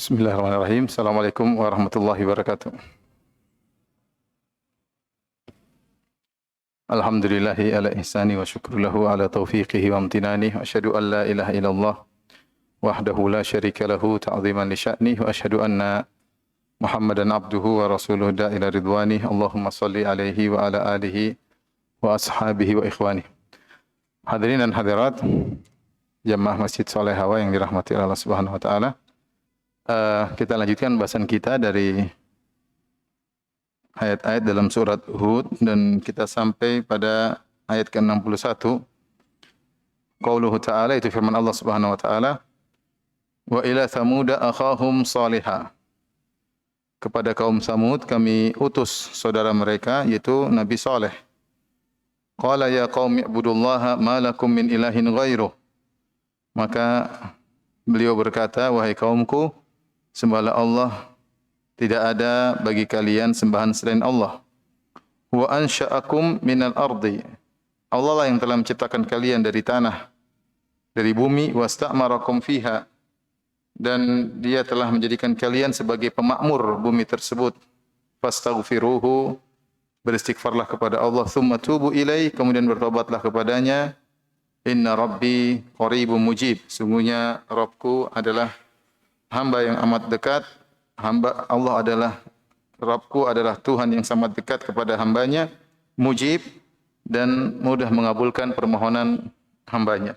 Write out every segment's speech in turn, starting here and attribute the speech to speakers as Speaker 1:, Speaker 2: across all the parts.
Speaker 1: Bismillahirrahmanirrahim. Assalamualaikum warahmatullahi wabarakatuh. Alhamdulillahi ala ihsani wa syukru lahu ala taufiqihi wa amtinani. Wa asyhadu an la ilaha illallah wahdahu la syarika lahu ta'ziman li sya'ni. Wa asyhadu anna Muhammadan abduhu wa rasuluhu da'ila ridwani. Allahumma salli alaihi wa ala alihi wa ashabihi wa ikhwani. Hadirin dan hadirat jamaah Masjid Saleh Hawa yang dirahmati Allah Subhanahu wa taala. Kita lanjutkan bahasan kita dari ayat-ayat dalam surat Hud dan kita sampai pada ayat ke-61. Qauluhu ta'ala, itu firman Allah Subhanahu wa taala, wa ila thamuda akhahum salihah. Kepada kaum Samud kami utus saudara mereka yaitu Nabi Saleh. Qala ya qaumi ibudullaha ma lakum min ilahin ghairuh. Maka beliau berkata, wahai kaumku, sembahlah Allah, tidak ada bagi kalian sembahan selain Allah. Wa ansha'akum minal ardi. Allah lah yang telah menciptakan kalian dari tanah, dari bumi, wasta'marakum fiha. Dan dia telah menjadikan kalian sebagai pemakmur bumi tersebut. Fastaghfiruhu, beristighfarlah kepada Allah, thumma tubu ilaih, kemudian bertobatlah kepadanya. Inna rabbi qaribun mujib. Sungguhnya Rabbku adalah hamba yang amat dekat. Hamba Allah adalah Rabbku adalah Tuhan yang sangat dekat kepada hambanya, mujib dan mudah mengabulkan permohonan hambanya.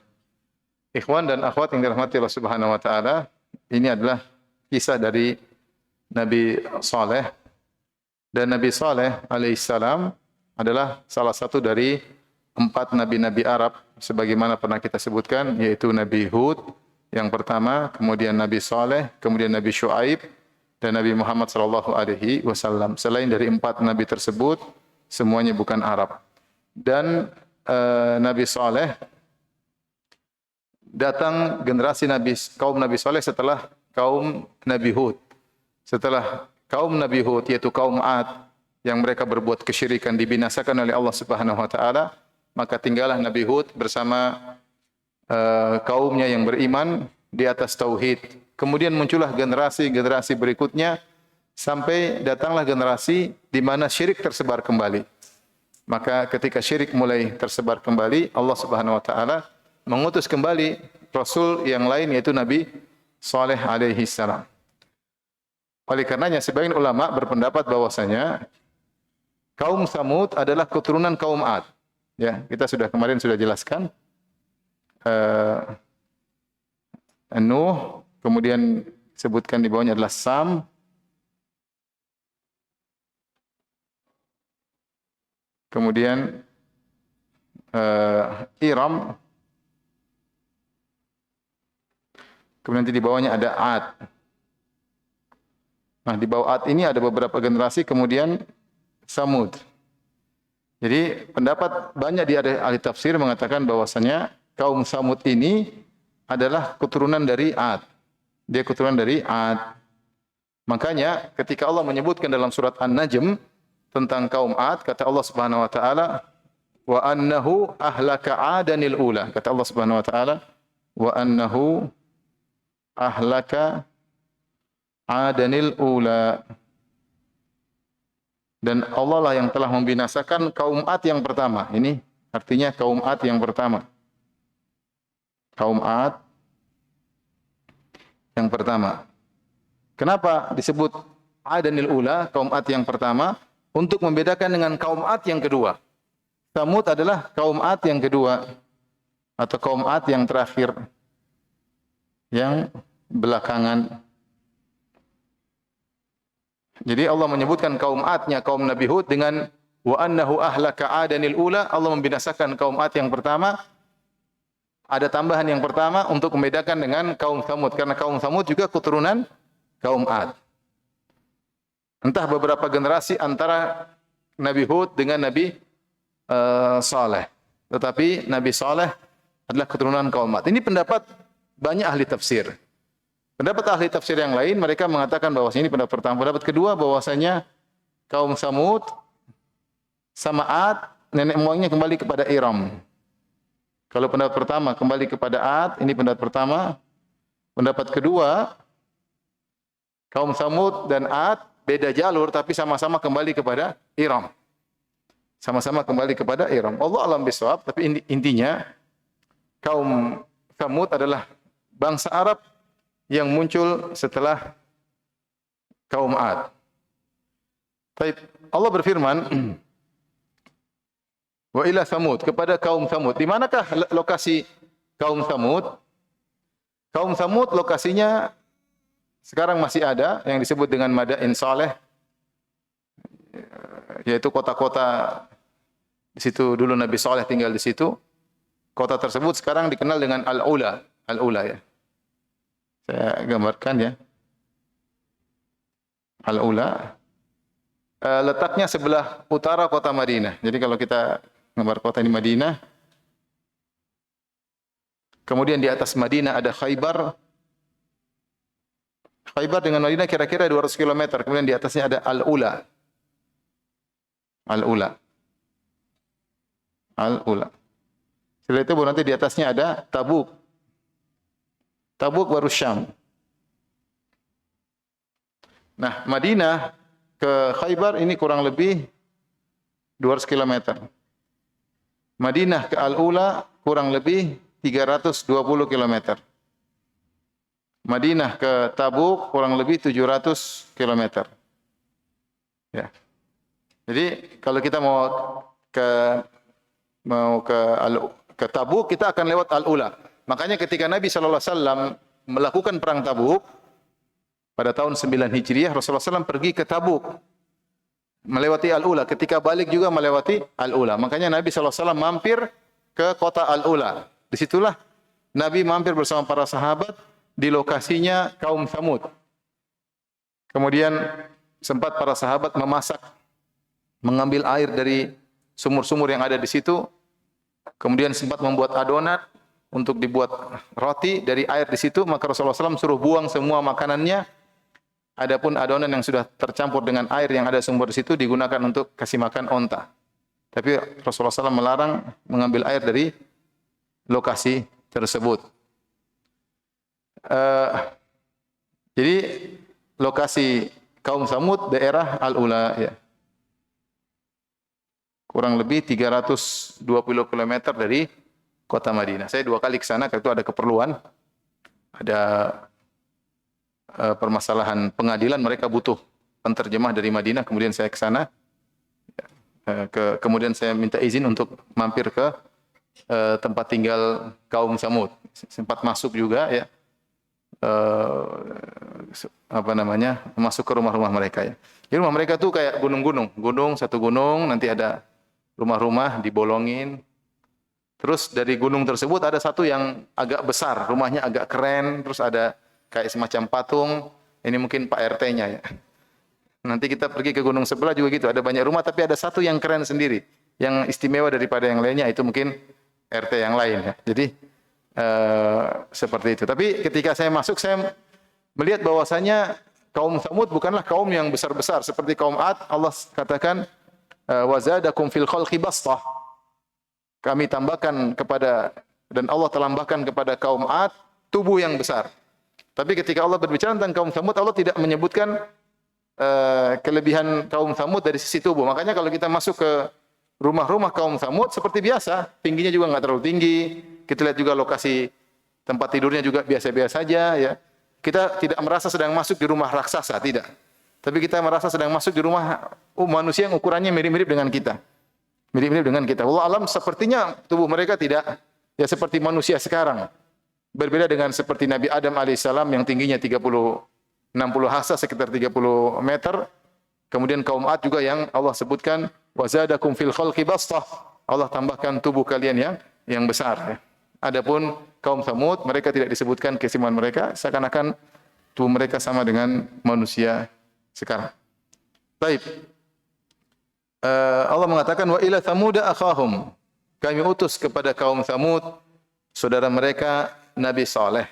Speaker 1: Ikhwan dan akhwat yang dirahmati Allah Subhanahu wa taala, ini adalah kisah dari Nabi Saleh. Dan Nabi Saleh alaihissalam adalah salah satu dari 4 nabi-nabi Arab sebagaimana pernah kita sebutkan, yaitu Nabi Hud yang pertama, kemudian Nabi Saleh, kemudian Nabi Syuaib dan Nabi Muhammad sallallahu alaihi wasallam. Selain dari 4 nabi tersebut, semuanya bukan Arab. Dan Nabi Saleh datang generasi kaum Nabi Saleh setelah kaum Nabi Hud. Setelah kaum Nabi Hud yaitu kaum Ad yang mereka berbuat kesyirikan dibinasakan oleh Allah Subhanahu wa taala, maka tinggallah Nabi Hud bersama kaumnya yang beriman di atas tauhid. Kemudian muncullah generasi berikutnya sampai datanglah generasi di mana syirik tersebar kembali. Maka ketika syirik mulai tersebar kembali, Allah Subhanahu wa taala mengutus kembali rasul yang lain yaitu Nabi Saleh alaihi salam. Oleh karenanya sebagian ulama berpendapat bahwasanya kaum Samud adalah keturunan kaum Ad. Ya, kita kemarin sudah jelaskan. Nuh, kemudian sebutkan di bawahnya adalah Sam, kemudian Iram, kemudian di bawahnya ada Ad. Nah, di bawah Ad ini ada beberapa generasi, kemudian Samud. Jadi pendapat banyak di ahli tafsir mengatakan bahwasanya kaum Samud ini adalah keturunan dari Ad. Dia keturunan dari Ad. Makanya ketika Allah menyebutkan dalam surat An-Najm tentang kaum Ad, kata Allah Subhanahu wa taala, wa annahu ahlaka 'adanil ula. Kata Allah Subhanahu wa taala, wa annahu ahlaka 'adanil ula. Dan Allah lah yang telah membinasakan kaum Ad yang pertama. Ini artinya kaum Ad yang pertama. Kaum Ad yang pertama. Kenapa disebut Adanil Ula, kaum Ad yang pertama? Untuk membedakan dengan kaum Ad yang kedua. Samud adalah kaum Ad yang kedua. Atau kaum Ad yang terakhir. Yang belakangan. Jadi Allah menyebutkan kaum Adnya, kaum Nabi Hud dengan wa annahu ahlaka adanil ula. Allah membinasakan kaum Ad yang pertama. Ada tambahan yang pertama untuk membedakan dengan kaum Samud. Karena kaum Samud juga keturunan kaum Ad. Entah beberapa generasi antara Nabi Hud dengan Nabi Saleh. Tetapi Nabi Saleh adalah keturunan kaum Ad. Ini pendapat banyak ahli tafsir. Pendapat ahli tafsir yang lain, mereka mengatakan bahwasanya ini pendapat pertama. Pendapat kedua bahwasanya kaum Samud sama Ad, nenek moyangnya kembali kepada Iram. Kalau pendapat pertama kembali kepada Ad, ini pendapat pertama. Pendapat kedua, Kaum Samud dan Ad beda jalur tapi sama-sama kembali kepada Iram. Sama-sama kembali kepada Iram. Allah alam bisawab, tapi intinya kaum Samud adalah bangsa Arab yang muncul setelah kaum Ad. Baik, Allah berfirman, wa ila Samud, kepada kaum Samud. Di manakah lokasi kaum Samud? Kaum Samud lokasinya sekarang masih ada yang disebut dengan Madain Saleh, yaitu kota-kota di situ dulu Nabi Saleh tinggal di situ. Kota tersebut sekarang dikenal dengan Al-Ula, Al-Ula ya. Saya gambarkan ya. Al-Ula letaknya sebelah utara kota Madinah. Jadi kalau kita gambar kota ini Madinah, kemudian di atas Madinah ada Khaybar. Khaybar dengan Madinah kira-kira 200 km. Kemudian di atasnya ada Al-Ula. Al-Ula. Al-Ula. Setelah itu nanti di atasnya ada Tabuk. Tabuk baru Syam. Nah, Madinah ke Khaybar ini kurang lebih 200 km. Madinah ke Al-Ula kurang lebih 320 km. Madinah ke Tabuk kurang lebih 700 km. Ya. Jadi kalau kita mau ke Tabuk, kita akan lewat Al-Ula. Makanya ketika Nabi sallallahu alaihi wasallam melakukan perang Tabuk pada tahun 9 Hijriah, Rasulullah SAW pergi ke Tabuk melewati Al-Ula. Ketika balik juga melewati Al-Ula. Makanya Nabi sallallahu alaihi wasallam mampir ke kota Al-Ula. Disitulah Nabi mampir bersama para sahabat di lokasinya kaum Samud. Kemudian sempat para sahabat memasak, mengambil air dari sumur-sumur yang ada di situ. Kemudian sempat membuat adonan untuk dibuat roti dari air di situ. Maka Rasulullah SAW suruh buang semua makanannya. Adapun adonan yang sudah tercampur dengan air yang ada sumber di situ digunakan untuk kasih makan onta. Tapi Rasulullah SAW melarang mengambil air dari lokasi tersebut. Jadi lokasi kaum Samud daerah Al-Ula ya. Kurang lebih 320 km dari kota Madinah. Saya 2 kali ke sana karena itu ada keperluan. Ada permasalahan pengadilan, mereka butuh penterjemah dari Madinah, kemudian saya ke sana. Kemudian saya minta izin untuk mampir ke tempat tinggal kaum Samud. Sempat masuk juga ya. Masuk ke rumah-rumah mereka ya. Jadi rumah mereka tuh kayak gunung, satu gunung, nanti ada rumah-rumah dibolongin. Terus dari gunung tersebut ada satu yang agak besar, rumahnya agak keren, terus ada kayak semacam patung. Ini mungkin Pak RT-nya ya. Nanti kita pergi ke gunung sebelah juga gitu, ada banyak rumah tapi ada satu yang keren sendiri, yang istimewa daripada yang lainnya, itu mungkin RT yang lain ya. Jadi seperti itu. Tapi ketika saya masuk, saya melihat bahwasanya kaum Samud bukanlah kaum yang besar-besar seperti kaum Ad. Allah katakan wa zadakum fil khalqi bastah. Kami tambahkan kepada, dan Allah tambahkan kepada kaum Ad tubuh yang besar. Tapi ketika Allah berbicara tentang kaum Samud, Allah tidak menyebutkan kelebihan kaum Samud dari sisi tubuh. Makanya kalau kita masuk ke rumah-rumah kaum Samud seperti biasa, tingginya juga enggak terlalu tinggi. Kita lihat juga lokasi tempat tidurnya juga biasa-biasa saja ya. Kita tidak merasa sedang masuk di rumah raksasa, tidak. Tapi kita merasa sedang masuk di rumah manusia yang ukurannya mirip-mirip dengan kita. Mirip-mirip dengan kita. Allah alam sepertinya tubuh mereka tidak ya seperti manusia sekarang. Berbeda dengan seperti Nabi Adam alaihissalam yang tingginya 60 hasta sekitar 30 meter. Kemudian kaum Ad juga yang Allah sebutkan wa zadakum fil khalqi bastah. Allah tambahkan tubuh kalian yang besar ya. Adapun kaum Samud, mereka tidak disebutkan keistimewaan mereka, seakan-akan tubuh mereka sama dengan manusia sekarang. Baik. Allah mengatakan wa ila Tsamuda akhahum. Kami utus kepada kaum Samud saudara mereka Nabi Saleh.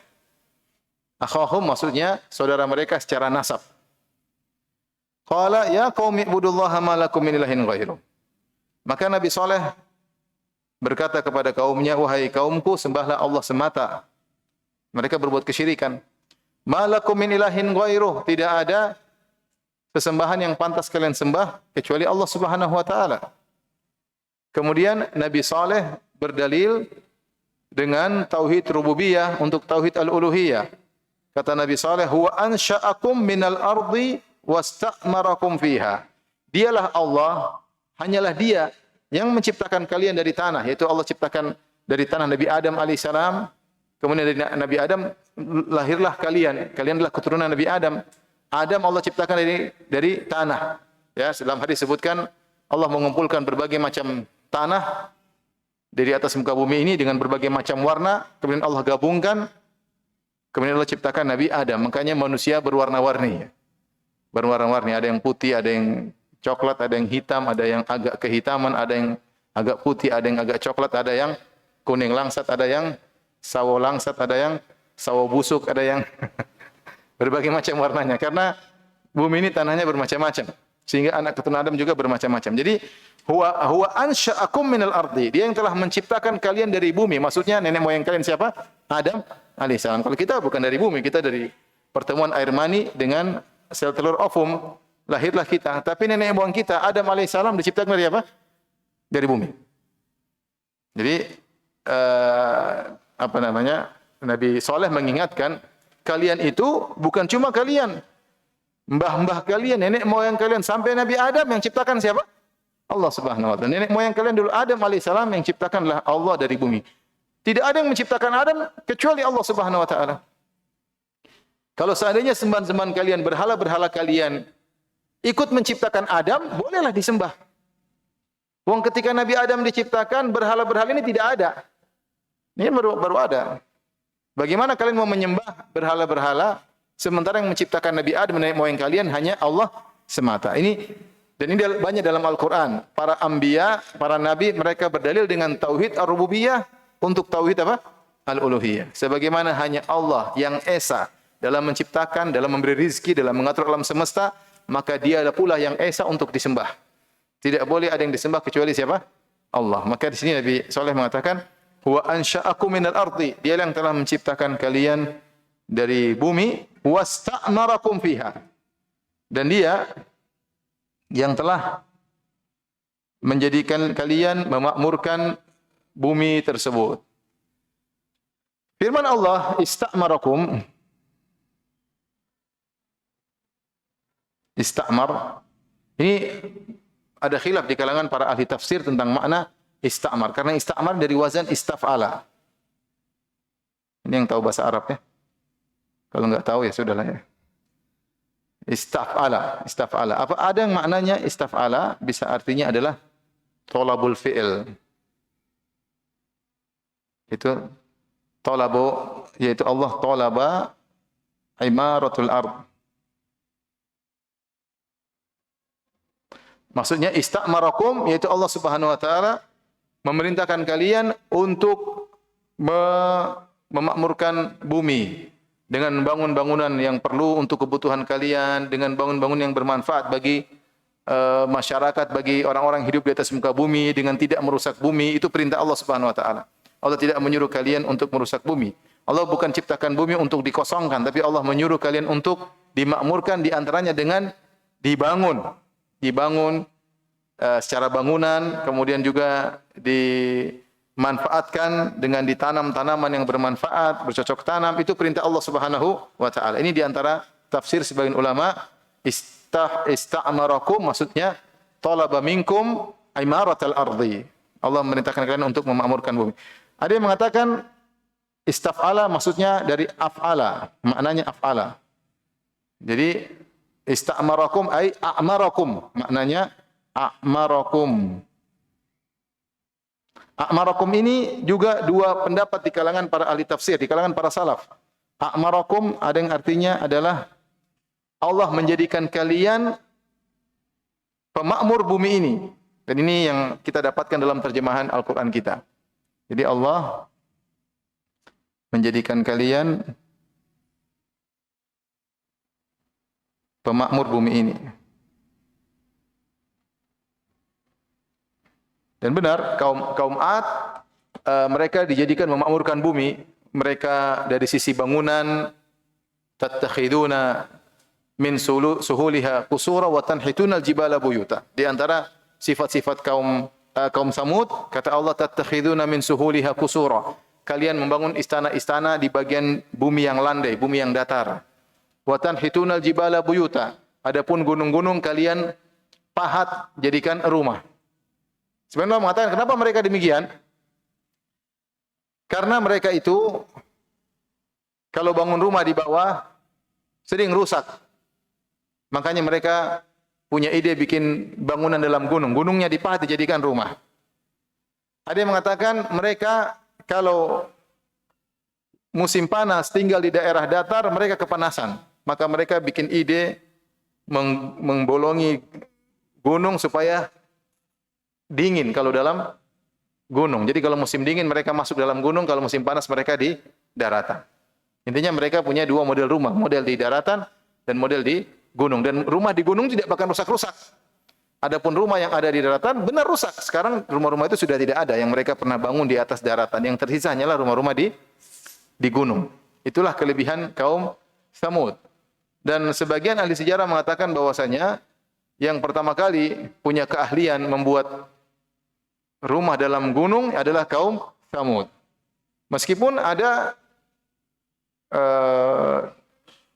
Speaker 1: Akhahum maksudnya saudara mereka secara nasab. Qala ya qaumi ibudullaha ma lakum min ilahin ghairuh. Maka Nabi Saleh berkata kepada kaumnya, wahai kaumku, sembahlah Allah semata. Mereka berbuat kesyirikan. Ma lakum min ilahin ghairuh, tidak ada sesembahan yang pantas kalian sembah kecuali Allah Subhanahu wa taala. Kemudian Nabi Saleh berdalil dengan tauhid rububiyah untuk tauhid al-uluhiyah. Kata Nabi Saleh, "Huwa ansha'akum minal ardi wasta'marakum fiha." Dialah Allah, hanyalah Dia yang menciptakan kalian dari tanah, yaitu Allah ciptakan dari tanah Nabi Adam alaihissalam. Kemudian dari Nabi Adam lahirlah kalian. Kalian adalah keturunan Nabi Adam. Adam Allah ciptakan dari tanah. Ya, dalam hadis disebutkan Allah mengumpulkan berbagai macam tanah dari atas muka bumi ini dengan berbagai macam warna, kemudian Allah gabungkan, kemudian Allah ciptakan Nabi Adam. Makanya manusia berwarna-warni. Berwarna-warni, ada yang putih, ada yang coklat, ada yang hitam, ada yang agak kehitaman, ada yang agak putih, ada yang agak coklat, ada yang kuning langsat, ada yang sawo langsat, ada yang sawo busuk, ada yang berbagai macam warnanya. Karena bumi ini tanahnya bermacam-macam. Sehingga anak keturunan Adam juga bermacam-macam. Jadi huwa ansha'akum minal ardi. Dia yang telah menciptakan kalian dari bumi. Maksudnya nenek moyang kalian siapa? Adam alaihissalam. Kalau kita bukan dari bumi, kita dari pertemuan air mani dengan sel telur ovum. Lahirlah kita. Tapi nenek moyang kita Adam alaihissalam diciptakan dari apa? Dari bumi. Jadi Nabi Saleh mengingatkan, kalian itu bukan cuma kalian, mbah-mbah kalian, nenek moyang kalian sampai Nabi Adam yang ciptakan siapa? Allah Subhanahu wa taala. Nenek moyang kalian dulu Adam alaihissalam yang ciptakanlah Allah dari bumi. Tidak ada yang menciptakan Adam kecuali Allah Subhanahu wa taala. Kalau seandainya sembahan-sembahan kalian, berhala-berhala kalian ikut menciptakan Adam, bolehlah disembah. Wong ketika Nabi Adam diciptakan, berhala-berhala ini tidak ada. Ini baru ada. Bagaimana kalian mau menyembah berhala-berhala sementara yang menciptakan Nabi Adam dan nenek moyang kalian hanya Allah semata. Ini banyak dalam Al-Qur'an. Para anbiya, para nabi mereka berdalil dengan tauhid ar-rububiyah untuk tauhid apa? Al-uluhiyah. Sebagaimana hanya Allah yang esa dalam menciptakan, dalam memberi rizki, dalam mengatur alam semesta, maka Dia pula yang esa untuk disembah. Tidak boleh ada yang disembah kecuali siapa? Allah. Maka di sini Nabi Saleh mengatakan, "Huwa ansha'akum minal ardi." Dia yang telah menciptakan kalian dari bumi, wasta'marakum fiha. Dan Dia yang telah menjadikan kalian memakmurkan bumi tersebut. Firman Allah, "Ista'marakum." Istamar. Ini ada khilaf di kalangan para ahli tafsir tentang makna istamar. Karena istamar dari wazan istaf'ala. Ini yang tahu bahasa Arab ya. Kalau enggak tahu ya sudahlah ya. Istaf'ala. Istaf'ala. Apa ada yang maknanya istaf'ala? Bisa artinya adalah tolabul fi'il. Itu tolabu, yaitu Allah tolaba imaratul ard. Maksudnya istamarakum, yaitu Allah Subhanahu wa taala memerintahkan kalian untuk memakmurkan bumi dengan bangun-bangunan yang perlu untuk kebutuhan kalian, dengan bangun-bangunan yang bermanfaat bagi masyarakat, bagi orang-orang hidup di atas muka bumi dengan tidak merusak bumi. Itu perintah Allah Subhanahu wa taala. Allah tidak menyuruh kalian untuk merusak bumi. Allah bukan ciptakan bumi untuk dikosongkan, tapi Allah menyuruh kalian untuk dimakmurkan, di antaranya dengan dibangun secara bangunan, kemudian juga dimanfaatkan dengan ditanam tanaman yang bermanfaat, bercocok tanam. Itu perintah Allah Subhanahu wa taala. Ini di antara tafsir sebagian ulama, ista'marakum maksudnya talaba minkum imaratal ardi. Allah memerintahkan kalian untuk memakmurkan bumi. Ada yang mengatakan istaf'ala maksudnya dari af'ala, maknanya af'ala. Jadi ista'marakum ay a'marakum, maknanya a'marakum. A'marakum ini juga dua pendapat di kalangan para ahli tafsir, di kalangan para salaf. A'marakum ada yang artinya adalah Allah menjadikan kalian pemakmur bumi ini. Dan ini yang kita dapatkan dalam terjemahan Al-Quran kita. Jadi Allah menjadikan kalian pemakmur bumi ini. Dan benar, kaum Ad mereka dijadikan memakmurkan bumi. Mereka dari sisi bangunan, tattakhiduna min suhuliha qusura wa tanhituna al-jibala buyuta. Di antara sifat-sifat kaum Samud, kata Allah, tattakhiduna min suhuliha qusura. Kalian membangun istana-istana di bagian bumi yang landai, bumi yang datar. Wa tanhituna al-jibala buyuta. Adapun gunung-gunung kalian pahat jadikan rumah. Sebenarnya Allah mengatakan kenapa mereka demikian? Karena mereka itu kalau bangun rumah di bawah sering rusak. Makanya mereka punya ide bikin bangunan dalam gunung. Gunungnya dipahat dijadikan rumah. Ada yang mengatakan mereka kalau musim panas tinggal di daerah datar, mereka kepanasan. Maka mereka bikin ide membolongi gunung supaya dingin kalau dalam gunung. Jadi kalau musim dingin mereka masuk dalam gunung, kalau musim panas mereka di daratan. Intinya mereka punya dua model rumah, model di daratan dan model di gunung. Dan rumah di gunung tidak bakal rusak-rusak. Adapun rumah yang ada di daratan benar rusak. Sekarang rumah-rumah itu sudah tidak ada yang mereka pernah bangun di atas daratan. Yang tersisa hanyalah rumah-rumah di gunung. Itulah kelebihan kaum Samud. Dan sebagian ahli sejarah mengatakan bahwasanya yang pertama kali punya keahlian membuat rumah dalam gunung adalah kaum Samud. Meskipun ada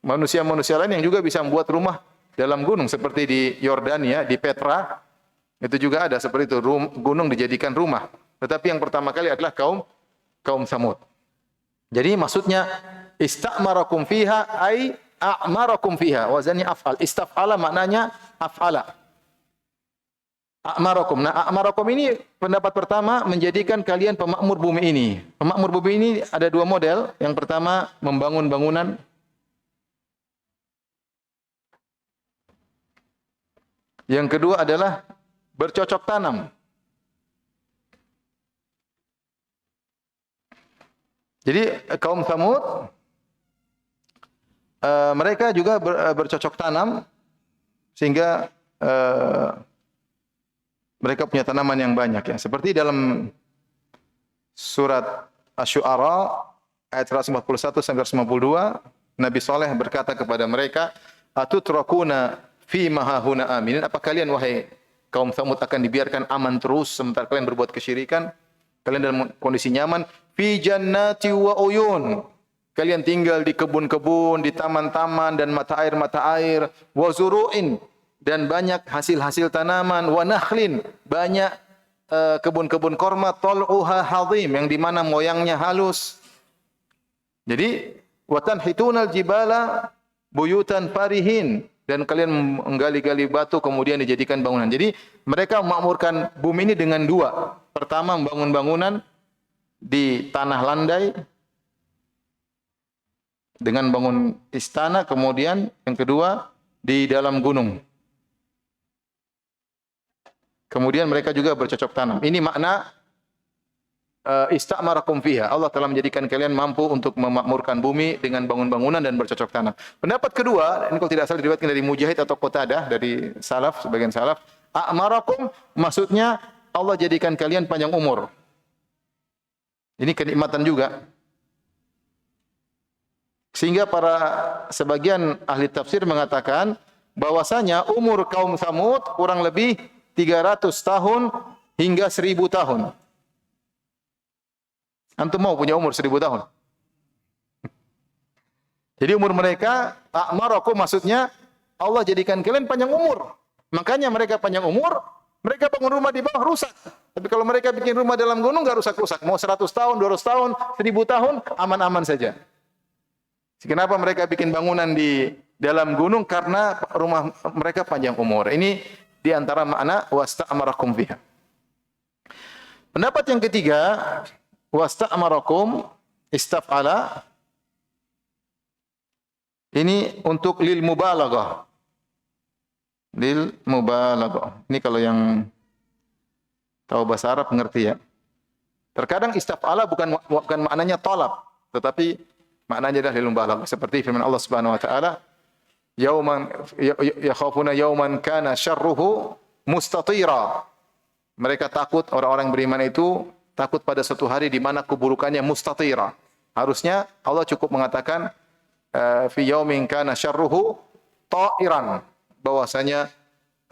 Speaker 1: manusia-manusia lain yang juga bisa membuat rumah dalam gunung seperti di Yordania, di Petra, itu juga ada seperti itu, gunung dijadikan rumah. Tetapi yang pertama kali adalah kaum Samud. Jadi maksudnya istamarakum fiha ay a'marakum fiha, wazannya af'al. Istaf'ala maknanya af'ala. A'marakum. Nah, a'marakum ini pendapat pertama menjadikan kalian pemakmur bumi ini. Pemakmur bumi ini ada dua model. Yang pertama membangun bangunan. Yang kedua adalah bercocok tanam. Jadi kaum Samud mereka juga bercocok tanam sehingga mereka punya tanaman yang banyak ya. Seperti dalam surat Asy-Syu'ara ayat 141 sampai 152, Nabi Saleh berkata kepada mereka, "Atutrakuna fi ma hahuna aminin?" Apa kalian wahai kaum Samud akan dibiarkan aman terus sementara kalian berbuat kesyirikan? Kalian dalam kondisi nyaman, fi jannati wa uyun. Kalian tinggal di kebun-kebun, di taman-taman dan mata air, wa zuru'in, dan banyak hasil-hasil tanaman, wa nakhlin, banyak kebun-kebun korma, tal'uha hadhim, yang di mana moyangnya halus. Jadi, wa tanhitunal jibala buyutan farihin, dan kalian menggali-gali batu kemudian dijadikan bangunan. Jadi, mereka memakmurkan bumi ini dengan dua. Pertama, membangun bangunan di tanah landai, dengan bangun istana, kemudian yang kedua di dalam gunung. Kemudian mereka juga bercocok tanam. Ini makna istamarakum fiha. Allah telah menjadikan kalian mampu untuk memakmurkan bumi dengan bangun bangunan dan bercocok tanam. Pendapat kedua, ini kalau tidak salah diriwayatkan dari Mujahid atau Qatadah, dari salaf, sebagian salaf, a'marakum maksudnya Allah jadikan kalian panjang umur. Ini kenikmatan juga. Sehingga para sebagian ahli tafsir mengatakan bahwasanya umur kaum Samud kurang lebih 300 tahun hingga 1000 tahun. Antum mau punya umur 1000 tahun? Jadi umur mereka, a'marakum maksudnya Allah jadikan kalian panjang umur. Makanya mereka panjang umur, mereka bangun rumah di bawah rusak. Tapi kalau mereka bikin rumah dalam gunung enggak rusak-rusak. Mau 100 tahun, 200 tahun, 1000 tahun, aman-aman saja. Kenapa mereka bikin bangunan di dalam gunung? Karena rumah mereka panjang umur. Ini di antara makna wasta'amarakum fiha. Pendapat yang ketiga, wasta'amarakum istaf'ala. Ini untuk lil mubalaghah. Lil mubalaghah. Ini kalau yang tahu bahasa Arab mengerti ya. Terkadang istaf'ala bukan maknanya talab, tetapi maknanya adalah lil mubalaghah. Seperti firman Allah Subhanahu wa taala, "Yauman yakhafuna yauman kana syarruhu mustatira." Mereka takut, orang-orang beriman itu takut pada suatu hari di mana keburukannya mustatira. Harusnya Allah cukup mengatakan fi yaumin kana syarruhu ta'iran, bahwasanya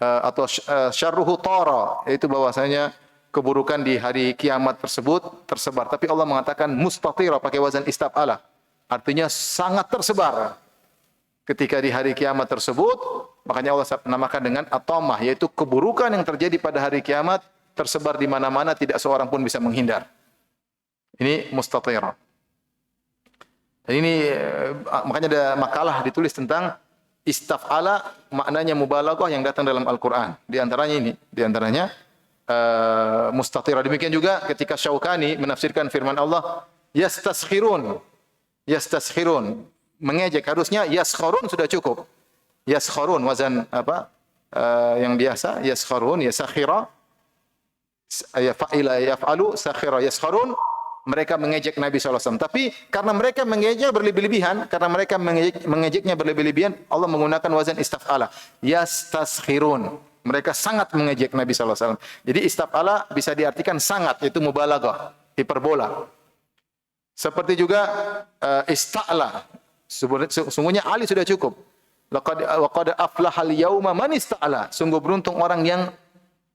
Speaker 1: atau syarruhu tara, yaitu bahwasanya keburukan di hari kiamat tersebut tersebar. Tapi Allah mengatakan mustatira pakai wazan istaf'ala. Artinya sangat tersebar. Ketika di hari kiamat tersebut, makanya Allah namakan dengan at-tamah, yaitu keburukan yang terjadi pada hari kiamat tersebar di mana-mana, tidak seorang pun bisa menghindar. Ini mustatira. Dan ini makanya ada makalah ditulis tentang istaf'ala, maknanya mubalaghah yang datang dalam Al-Qur'an. Di antaranya ini, di antaranya mustatira. Demikian juga ketika Syaukani menafsirkan firman Allah, yastaskhirun. Yastaskhirun, mengejek, harusnya yaskharun sudah cukup. Yaskharun wazan apa? Yang biasa, yaskharun, yasakhira, ya fa'ila yaf'alu, sakhira yaskharun. Mereka mengejek Nabi SAW. Tapi karena mereka mengejeknya berlebih-lebihan, karena mereka mengejeknya berlebih-lebihan, Allah menggunakan wazan istaf'ala. Yastaskhirun. Mereka sangat mengejek Nabi SAW. Jadi istaf'ala bisa diartikan sangat, itu mubalaghah, hiperbola. Seperti juga ista'la. Sungguhnya Ali sudah cukup. Laqad aflahal yauma man ista'la. Sungguh beruntung orang yang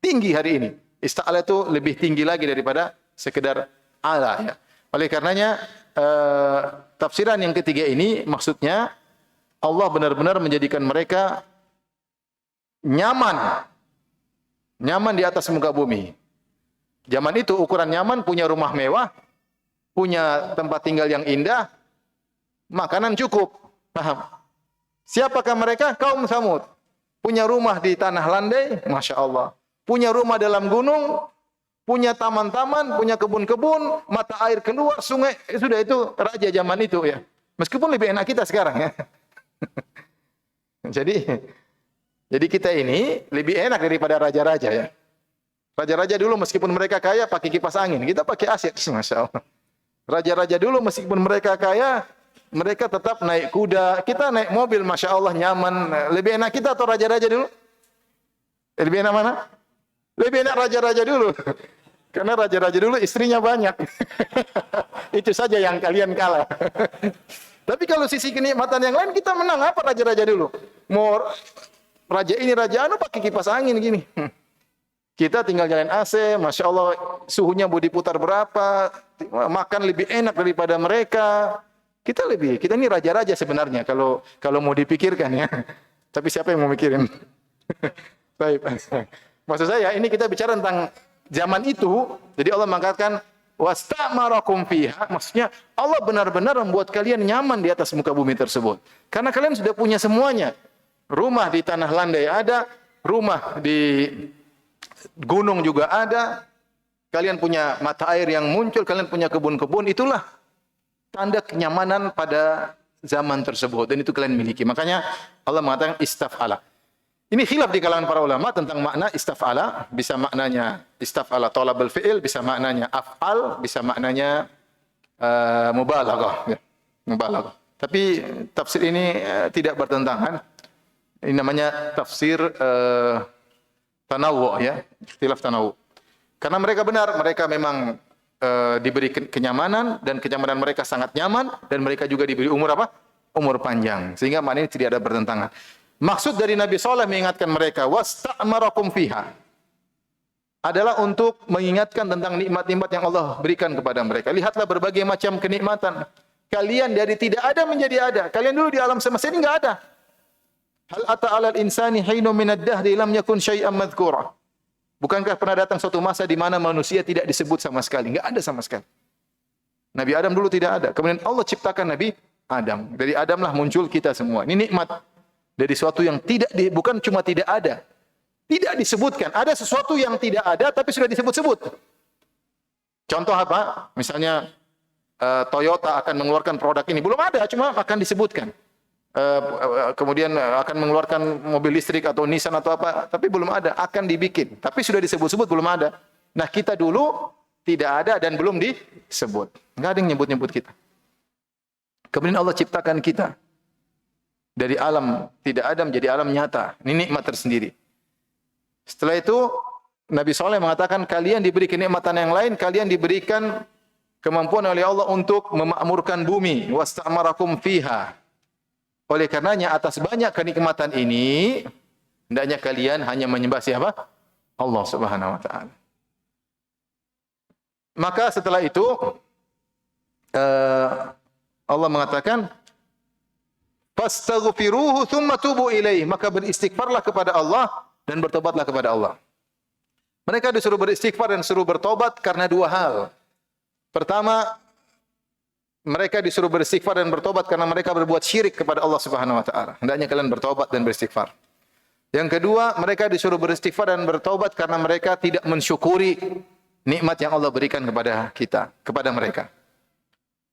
Speaker 1: tinggi hari ini. Ista'la itu lebih tinggi lagi daripada sekedar ala, ya. Oleh karenanya tafsiran yang ketiga ini maksudnya Allah benar-benar menjadikan mereka nyaman di atas muka bumi. Zaman itu ukuran nyaman, punya rumah mewah, punya tempat tinggal yang indah, makanan cukup. Paham? Siapakah mereka? Kaum Samud. Punya rumah di tanah landai, Masya Allah. Punya rumah dalam gunung, punya taman-taman, punya kebun-kebun, mata air keluar, sungai. Sudah, itu raja zaman itu, ya. Meskipun lebih enak kita sekarang, ya. Jadi kita ini lebih enak daripada raja-raja, ya. Raja-raja dulu meskipun mereka kaya pakai kipas angin, kita pakai AC, Masya Allah. Raja-raja dulu meskipun mereka kaya, mereka tetap naik kuda. Kita naik mobil, Masya Allah, nyaman. Lebih enak kita atau raja-raja dulu? Lebih enak mana? Lebih enak raja-raja dulu. Karena raja-raja dulu istrinya banyak. Itu saja yang kalian kalah. Tapi kalau sisi kenikmatan yang lain, kita menang. Apa raja-raja dulu? Mau raja ini, raja anu pakai kipas angin gini. Kita tinggal nyalain AC, Masya Allah, suhunya mau diputar berapa, makan lebih enak daripada mereka. Kita ini raja-raja sebenarnya, kalau mau dipikirkan, ya. Tapi siapa yang mau mikirin? Baik. Maksud saya, ini kita bicara tentang zaman itu, jadi Allah mengatakan, wastamarakum fiha, maksudnya Allah benar-benar membuat kalian nyaman di atas muka bumi tersebut. Karena kalian sudah punya semuanya. Rumah di tanah landai ada, rumah di gunung juga ada, kalian punya mata air yang muncul, kalian punya kebun-kebun, itulah tanda kenyamanan pada zaman tersebut, dan itu kalian miliki. Makanya Allah mengatakan istaf'ala. Ini khilaf di kalangan para ulama tentang makna istaf'ala. Bisa maknanya istaf'ala talabul fi'il, bisa maknanya af'al, bisa maknanya mubalaghah, ya. Mubalaghah. Tapi tafsir ini tidak bertentangan. Ini namanya tafsir tanawu, ya, ikhtilaf tanawu. Karena mereka benar, mereka memang diberi kenyamanan, dan kenyamanan mereka sangat nyaman, dan mereka juga diberi umur apa? Umur panjang. Sehingga makna ini tidak ada bertentangan. Maksud dari Nabi SAW mengingatkan mereka, wasta'marakum fiha, adalah untuk mengingatkan tentang nikmat-nikmat yang Allah berikan kepada mereka. Lihatlah berbagai macam kenikmatan. Kalian dari tidak ada menjadi ada. Kalian dulu di alam semesta ini enggak ada. Hal ata 'alal insani hinun minad dahri lam yakun syai'an madhkura. Bukankah pernah datang suatu masa di mana manusia tidak disebut sama sekali? Enggak ada sama sekali. Nabi Adam dulu tidak ada. Kemudian Allah ciptakan Nabi Adam. Dari Adamlah muncul kita semua. Ini nikmat dari sesuatu yang bukan cuma tidak ada. Tidak disebutkan. Ada sesuatu yang tidak ada tapi sudah disebut-sebut. Contoh apa? Misalnya Toyota akan mengeluarkan produk ini. Belum ada, cuma akan disebutkan. Kemudian akan mengeluarkan mobil listrik atau Nissan atau apa, tapi belum ada, akan dibikin. Tapi sudah disebut-sebut, belum ada. Nah, kita dulu tidak ada dan belum disebut. Enggak ada yang nyebut-nyebut kita. Kemudian Allah ciptakan kita. Dari alam tidak ada menjadi alam nyata. Ini nikmat tersendiri. Setelah itu, Nabi SAW mengatakan, kalian diberi kenikmatan yang lain, kalian diberikan kemampuan oleh Allah untuk memakmurkan bumi. Wasta'marakum fiha. Oleh karenanya atas banyak kenikmatan ini, hendaknya kalian hanya menyembah siapa? Allah Subhanahu wa taala. Maka setelah itu Allah mengatakan fastaghfiruhu tsumma tubu ilaihi, maka beristighfarlah kepada Allah dan bertobatlah kepada Allah. Mereka disuruh beristighfar dan disuruh bertobat karena dua hal. Pertama, mereka disuruh beristighfar dan bertobat karena mereka berbuat syirik kepada Allah Subhanahu wa taala. Hendaknya kalian bertobat dan beristighfar. Yang kedua, mereka disuruh beristighfar dan bertobat karena mereka tidak mensyukuri nikmat yang Allah berikan kepada kita, kepada mereka.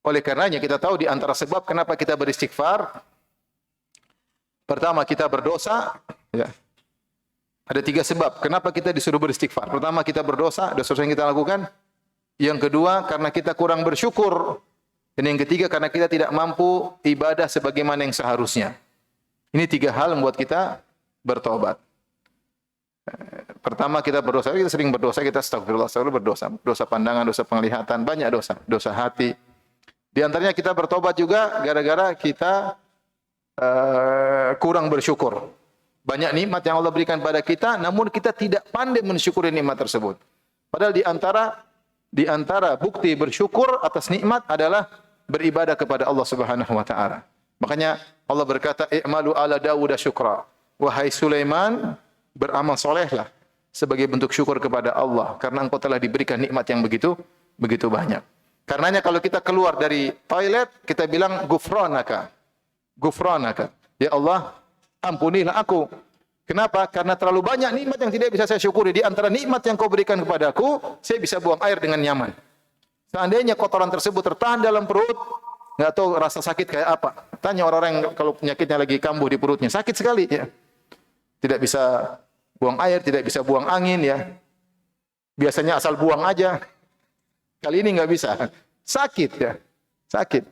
Speaker 1: Oleh karenanya kita tahu di antara sebab kenapa kita beristighfar, pertama kita berdosa, ya. Ada 3 sebab kenapa kita disuruh beristighfar. Pertama, kita berdosa, dosa yang kita lakukan. Yang kedua, karena kita kurang bersyukur. Dan yang ketiga, karena kita tidak mampu ibadah sebagaimana yang seharusnya. Ini 3 hal yang membuat kita bertobat. Pertama, kita berdosa. Kita sering berdosa, kita astagfirullah, berdosa. Dosa pandangan, dosa penglihatan, banyak dosa. Dosa hati. Di antaranya kita bertobat juga gara-gara kita kurang bersyukur. Banyak nikmat yang Allah berikan pada kita, namun kita tidak pandai mensyukuri nikmat tersebut. Padahal di antara bukti bersyukur atas nikmat adalah beribadah kepada Allah Subhanahu wa taala. Makanya Allah berkata, "I'malu ala Dawud syukra." Wahai Sulaiman, beramal solehlah sebagai bentuk syukur kepada Allah karena engkau telah diberikan nikmat yang begitu banyak. Karenanya kalau kita keluar dari toilet, kita bilang gufranaka. Gufranaka. Ya Allah, ampunilah aku. Kenapa? Karena terlalu banyak nikmat yang tidak bisa saya syukuri. Di antara nikmat yang kau berikan kepadaku, saya bisa buang air dengan nyaman. Seandainya kotoran tersebut tertahan dalam perut, nggak tahu rasa sakit kayak apa. Tanya orang-orang yang kalau penyakitnya lagi kambuh di perutnya, sakit sekali. Ya. Tidak bisa buang air, tidak bisa buang angin. Ya. Biasanya asal buang aja. Kali ini nggak bisa. Sakit. Ya. Sakit.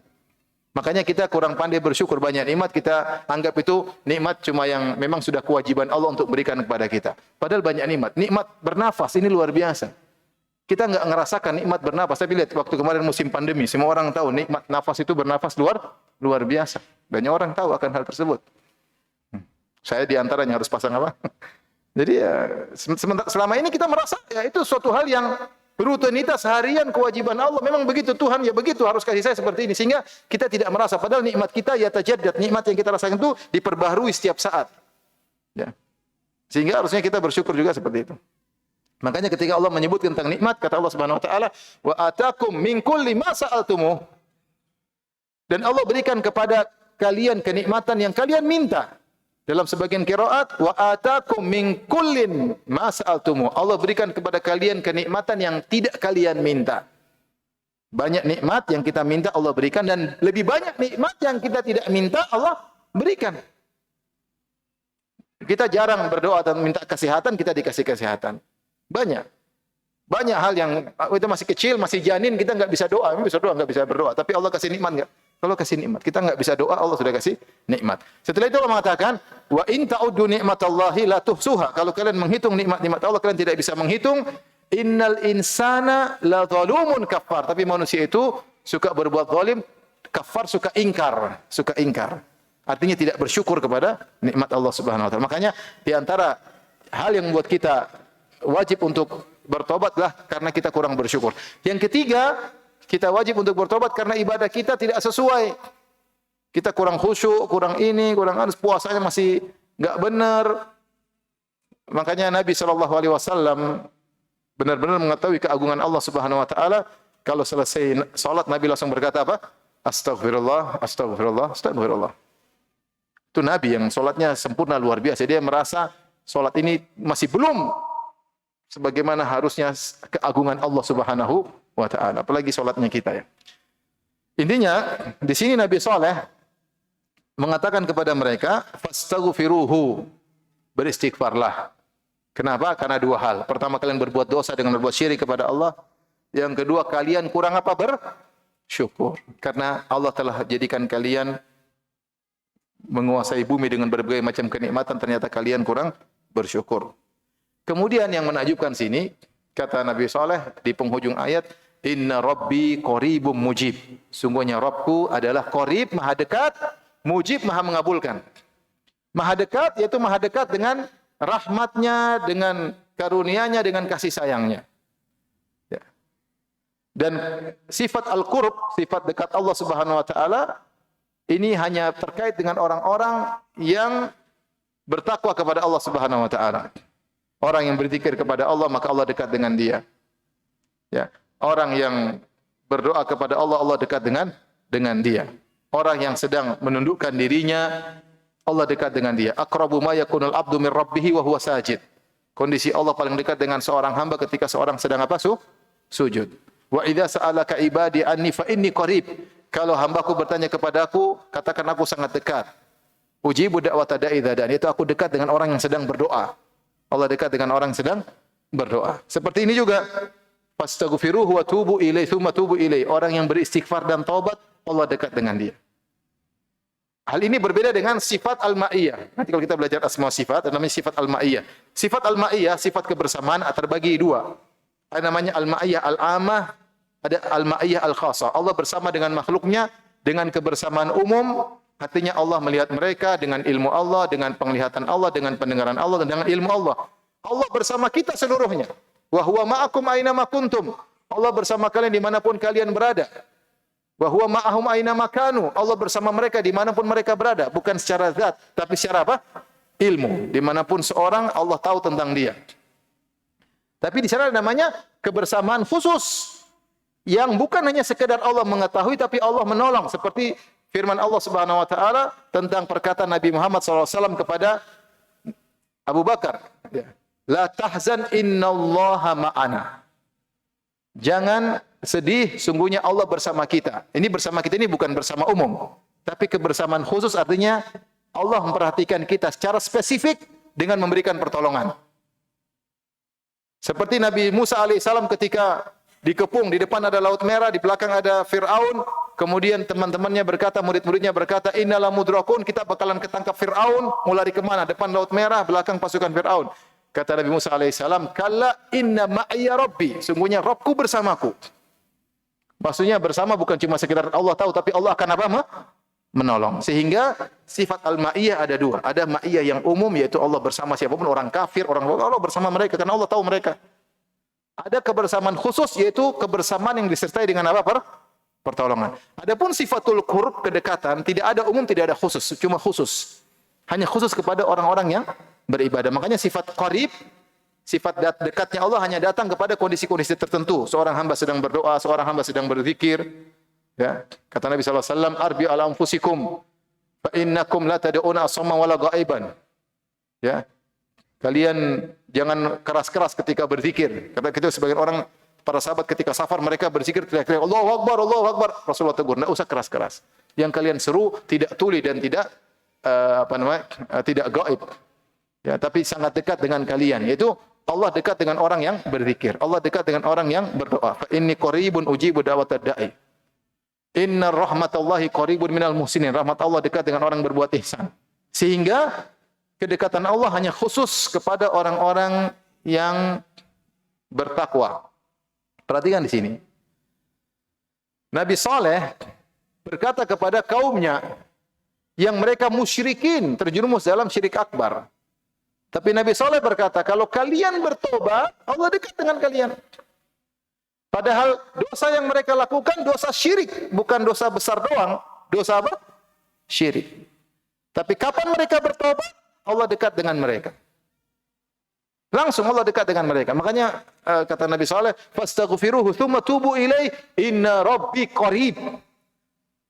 Speaker 1: Makanya kita kurang pandai bersyukur, banyak nikmat kita anggap itu nikmat cuma yang memang sudah kewajiban Allah untuk berikan kepada kita. Padahal banyak nikmat. Nikmat bernafas ini luar biasa. Kita enggak ngerasakan nikmat bernafas. Tapi lihat waktu kemarin musim pandemi, semua orang tahu nikmat nafas itu bernafas luar biasa. Banyak orang tahu akan hal tersebut. Saya di antaranya harus pasang apa? Jadi ya selama ini kita merasa ya itu suatu hal yang rutinitas harian kewajiban Allah. Memang begitu Tuhan, ya begitu harus kasih saya seperti ini. Sehingga kita tidak merasa. Padahal nikmat kita ya tajaddad. Nikmat yang kita rasakan itu diperbaharui setiap saat. Ya. Sehingga harusnya kita bersyukur juga seperti itu. Makanya ketika Allah menyebut tentang nikmat, kata Allah Subhanahu wa taala, "Wa atakum min kulli ma sa'altumuh." Dan Allah berikan kepada kalian kenikmatan yang kalian minta. Dalam sebagian qiraat, wa atakum min kullin ma sa'altumu. Allah berikan kepada kalian kenikmatan yang tidak kalian minta. Banyak nikmat yang kita minta Allah berikan dan lebih banyak nikmat yang kita tidak minta Allah berikan. Kita jarang berdoa atau minta kesehatan, kita dikasih kesehatan. Banyak. Banyak hal yang itu masih kecil, masih janin, kita enggak bisa doa, bisa doa enggak bisa berdoa, tapi Allah kasih nikmat enggak? Kalau kasih nikmat, kita enggak bisa doa, Allah sudah kasih nikmat. Setelah itu Allah mengatakan, wa in ta'uddu ni'matallahi la tuhsuha. Kalau kalian menghitung nikmat-nikmat Allah, kalian tidak bisa menghitung. Innal insana la zalumun kafar. Tapi manusia itu suka berbuat zalim, kafar suka ingkar. Artinya tidak bersyukur kepada nikmat Allah Subhanahu wa taala. Makanya di antara hal yang membuat kita wajib untuk bertobatlah karena kita kurang bersyukur. Yang ketiga, kita wajib untuk bertobat karena ibadah kita tidak sesuai. Kita kurang khusyuk, kurang ini, kurang harus puasanya masih enggak benar. Makanya Nabi SAW benar-benar mengetahui keagungan Allah Subhanahu wa taala. Kalau selesai salat Nabi langsung berkata apa? Astagfirullah, astagfirullah, astagfirullah. Itu Nabi yang salatnya sempurna luar biasa. Dia merasa salat ini masih belum sebagaimana harusnya keagungan Allah Subhanahu wa taala, apalagi salatnya kita ya. Intinya di sini Nabi Saleh mengatakan kepada mereka, fastaghfiruhu, beristighfarlah. Kenapa? Karena dua hal. Pertama, kalian berbuat dosa dengan berbuat syirik kepada Allah. Yang kedua, kalian kurang apa? Bersyukur. Karena Allah telah jadikan kalian menguasai bumi dengan berbagai macam kenikmatan, ternyata kalian kurang bersyukur. Kemudian yang menakjubkan sini, kata Nabi Saleh di penghujung ayat, Inna Rabbi qaribum mujib. Sungguhnya Rabbku adalah qarib, maha dekat, Mujib, maha mengabulkan. Maha dekat, yaitu maha dekat dengan rahmatnya, dengan karunia-Nya, dengan kasih sayangnya. Ya. Dan sifat al-qurb, sifat dekat Allah Subhanahu wa taala, ini hanya terkait dengan orang-orang yang bertakwa kepada Allah Subhanahu wa taala. Orang yang berzikir kepada Allah, maka Allah dekat dengan dia. Ya. Orang yang berdoa kepada Allah, Allah dekat dengan dia. Orang yang sedang menundukkan dirinya, Allah dekat dengan dia. Aqrabu ma yakunul abdu min rabbih wa huwa sajid. Kondisi Allah paling dekat dengan seorang hamba ketika seorang sedang apa? Sujud. Wa idza sa'alaka ibadi anni fa inni qarib. Kalau hambaku bertanya kepadaku, katakan aku sangat dekat. Ujibu da'wata da'i idza da'an. Itu aku dekat dengan orang yang sedang berdoa. Allah dekat dengan orang yang sedang berdoa. Seperti ini juga. Fastaghfiruhu wa tubu ilaihi tsumma tubu ilaihi. Orang yang beristighfar dan taubat, Allah dekat dengan dia. Hal ini berbeda dengan sifat al-ma'iyah. Nanti kalau kita belajar asma sifat, namanya sifat al-ma'iyah. Sifat al-ma'iyah, sifat kebersamaan terbagi dua. Ada namanya al-ma'iyah al-amah, ada al-ma'iyah al-khasah. Allah bersama dengan makhluknya dengan kebersamaan umum, artinya Allah melihat mereka dengan ilmu Allah, dengan penglihatan Allah, dengan pendengaran Allah, dan dengan ilmu Allah. Allah bersama kita seluruhnya. Wa huwa ma'akum aina ma kuntum. Allah bersama kalian dimanapun kalian berada. Wa huwa ma'ahum aina makanu. Allah bersama mereka dimanapun mereka berada. Bukan secara zat, tapi secara apa? Ilmu. Dimanapun seorang, Allah tahu tentang dia. Tapi di sana namanya kebersamaan khusus. Yang bukan hanya sekedar Allah mengetahui, tapi Allah menolong. Seperti firman Allah Subhanahu Wa Taala tentang perkataan Nabi Muhammad SAW kepada Abu Bakar. La tahzan innallaha ma'ana. Jangan sedih, sungguhnya Allah bersama kita. Ini bersama kita ini bukan bersama umum, tapi kebersamaan khusus artinya Allah memperhatikan kita secara spesifik dengan memberikan pertolongan. Seperti Nabi Musa alaihissalam ketika dikepung, di depan ada Laut Merah, di belakang ada Fir'aun, kemudian teman-temannya berkata, murid-muridnya berkata, innala mudrakun, kita bakalan ketangkap Fir'aun, mau lari kemana? Depan Laut Merah, belakang pasukan Fir'aun. Kata Nabi Musa alaihissalam, kalla inna ma'iyya rabbi, sungguhnya Rabbku bersamaku. Maksudnya bersama bukan cuma sekedar Allah tahu, tapi Allah akan apa? Menolong. Sehingga sifat al-ma'iyah ada dua. Ada ma'iyah yang umum, yaitu Allah bersama siapapun, orang kafir, orang Allah bersama mereka, karena Allah tahu mereka. Ada kebersamaan khusus, yaitu kebersamaan yang disertai dengan apa? Pertolongan. Adapun sifatul qurb, kedekatan, tidak ada umum, tidak ada khusus, cuma khusus. Hanya khusus kepada orang-orang yang beribadah. Makanya sifat qarib, sifat dekatnya Allah hanya datang kepada kondisi-kondisi tertentu. Seorang hamba sedang berdoa, seorang hamba sedang berzikir. Ya, kata Nabi SAW, arbi ala anfusikum, fa innakum la tad'una asamma wala ghaiban. Ya, kalian jangan keras-keras ketika berzikir. Kata kita sebagian orang, para sahabat ketika safar mereka berzikir teriak-teriak, Allahu Akbar, Allahu Akbar. Rasulullah tegur, tidak usah keras-keras. Yang kalian seru tidak tuli dan tidak tidak gaib. Ya, tapi sangat dekat dengan kalian, yaitu Allah dekat dengan orang yang berzikir. Allah dekat dengan orang yang berdoa. Fa inni qaribun ujibu da'watad da'i. Inna rahmatallahi qaribun minal muhsinin. Rahmat Allah dekat dengan orang berbuat ihsan. Sehingga kedekatan Allah hanya khusus kepada orang-orang yang bertakwa. Perhatikan di sini. Nabi Saleh berkata kepada kaumnya yang mereka musyrikin, terjerumus dalam syirik akbar. Tapi Nabi Saleh berkata, kalau kalian bertobat, Allah dekat dengan kalian. Padahal dosa yang mereka lakukan dosa syirik, bukan dosa besar doang. Dosa apa? Syirik. Tapi kapan mereka bertobat, Allah dekat dengan mereka. Langsung Allah dekat dengan mereka. Makanya kata Nabi Saleh, fastaghfiruhu tsumma tubu ilaihi inna rabbi qarib.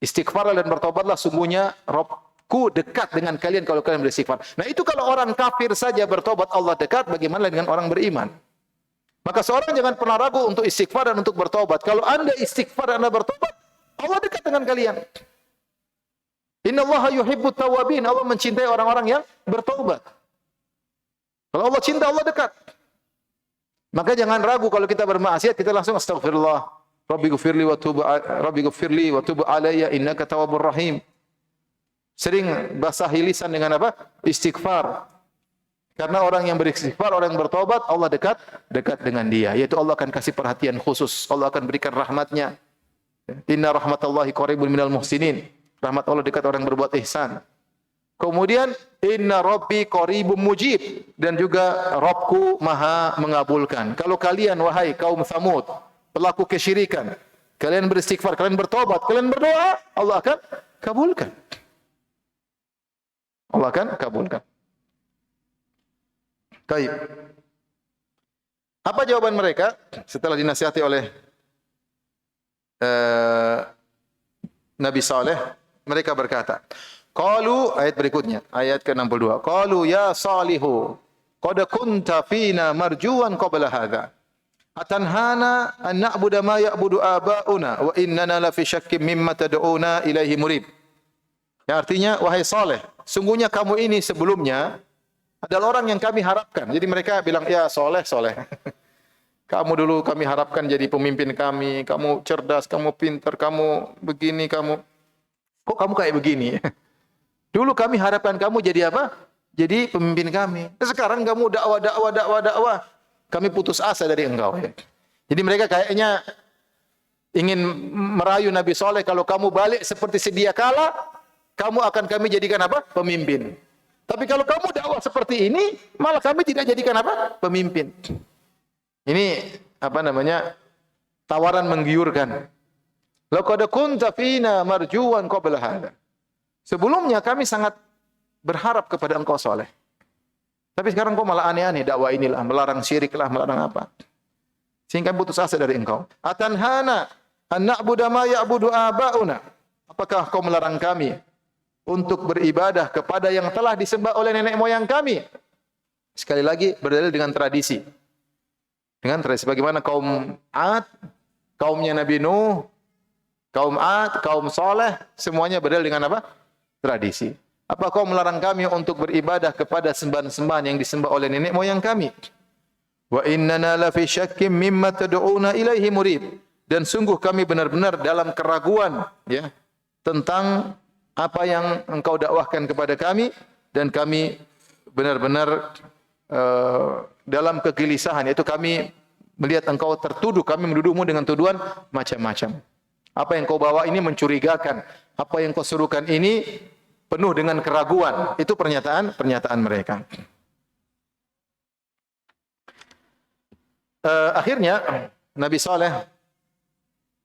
Speaker 1: Istighfarlah dan bertobatlah, sungguhnya Rabbku dekat dengan kalian kalau kalian beristighfar. Nah, itu kalau orang kafir saja bertobat Allah dekat, bagaimana dengan orang beriman? Maka seorang jangan pernah ragu untuk istighfar dan untuk bertobat. Kalau Anda istighfar dan Anda bertobat, Allah dekat dengan kalian. Innallaha yuhibbut tawwabin. Allah mencintai orang-orang yang bertobat. Kalau Allah cinta, Allah dekat. Maka jangan ragu kalau kita bermaksiat, kita langsung astagfirullah. Rabbighfirli wa tub alayya innaka tawwabur rahim. Sering basahi lisan dengan apa? Istighfar. Karena orang yang beristighfar, orang yang bertobat, Allah dekat dengan dia. Yaitu Allah akan kasih perhatian khusus. Allah akan berikan rahmatnya. Inna rahmatallahi qaribun minal muhsinin. Rahmat Allah dekat orang berbuat ihsan. Kemudian inna rabbi qaribum mujib, dan juga Rabbku Maha mengabulkan. Kalau kalian wahai kaum Tsamud, pelaku kesyirikan, kalian beristighfar, kalian bertobat, kalian berdoa, Allah akan kabulkan. Allah akan kabulkan. Baik. Apa jawaban mereka setelah dinasihati oleh Nabi Saleh? Mereka berkata, qalu, ayat berikutnya, ayat ke-62. Qalu ya Salihu, qad kunta fina marjuwan qabla hadha. Atanhana an na'budu ma ya'budu aba'una wa innana la fi syakkim mimma tad'una ilaihi murib. Yang artinya, wahai Saleh, sungguhnya kamu ini sebelumnya adalah orang yang kami harapkan. Jadi mereka bilang, ya Saleh, Saleh. Kamu dulu kami harapkan jadi pemimpin kami. Kamu cerdas, kamu pintar, kamu begini, kamu. Kok kamu kayak begini? Dulu kami harapkan kamu jadi apa? Jadi pemimpin kami. Sekarang kamu dakwah. Kami putus asa dari engkau. Jadi mereka kayaknya ingin merayu Nabi Saleh, kalau kamu balik seperti sedia kala, kamu akan kami jadikan apa? Pemimpin. Tapi kalau kamu dakwah seperti ini, malah kami tidak jadikan apa? Pemimpin. Ini apa namanya? Tawaran menggiurkan. Laqad kunta fina marjuwan qabla hadha. Sebelumnya kami sangat berharap kepada engkau Saleh. Tapi sekarang kau malah aneh-aneh, dakwah inilah, melarang syirik lah, melarang apa. Sehingga putus asa dari engkau. Atanhana an na'budu ma ya'budu aba'una. Apakah kau melarang kami untuk beribadah kepada yang telah disembah oleh nenek moyang kami? Sekali lagi berdalil dengan tradisi. Dengan tradisi bagaimana kaum Ad, kaumnya Nabi Nuh, kaum Ad, kaum Saleh, semuanya berdalil dengan apa? Tradisi. Apa kau melarang kami untuk beribadah kepada sembahan-sembahan yang disembah oleh nenek moyang kami? Wa innana la fi syakkim mimma tad'una ilaihi murib. Dan sungguh kami benar-benar dalam keraguan, ya, tentang apa yang engkau dakwahkan kepada kami, dan kami benar-benar dalam kegelisahan, yaitu kami melihat engkau tertuduh, kami menuduhmu dengan tuduhan macam-macam. Apa yang kau bawa ini mencurigakan, apa yang kau serukan ini penuh dengan keraguan. Itu pernyataan mereka. Akhirnya Nabi Saleh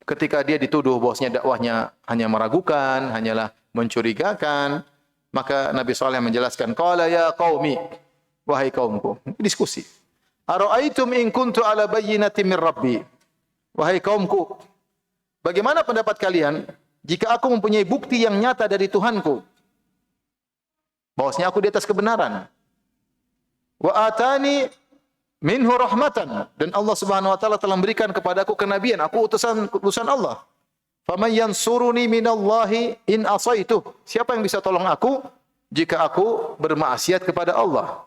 Speaker 1: ketika dia dituduh bahwasanya dakwahnya hanya meragukan, hanyalah mencurigakan, maka Nabi Saleh menjelaskan, qala ya qaumi, wahai kaumku. Diskusi. Ara'aitum in kuntu ala bayyinatin min rabbi. Wahai kaumku, bagaimana pendapat kalian jika aku mempunyai bukti yang nyata dari Tuhanku bahwasanya aku di atas kebenaran? Wa atani minhu rahmatan, dan Allah Subhanahu wa taala telah memberikan kepadaku kenabian, aku utusan Allah. Faman yansuruni minallahi in asaitu. Siapa yang bisa tolong aku jika aku bermaksiat kepada Allah?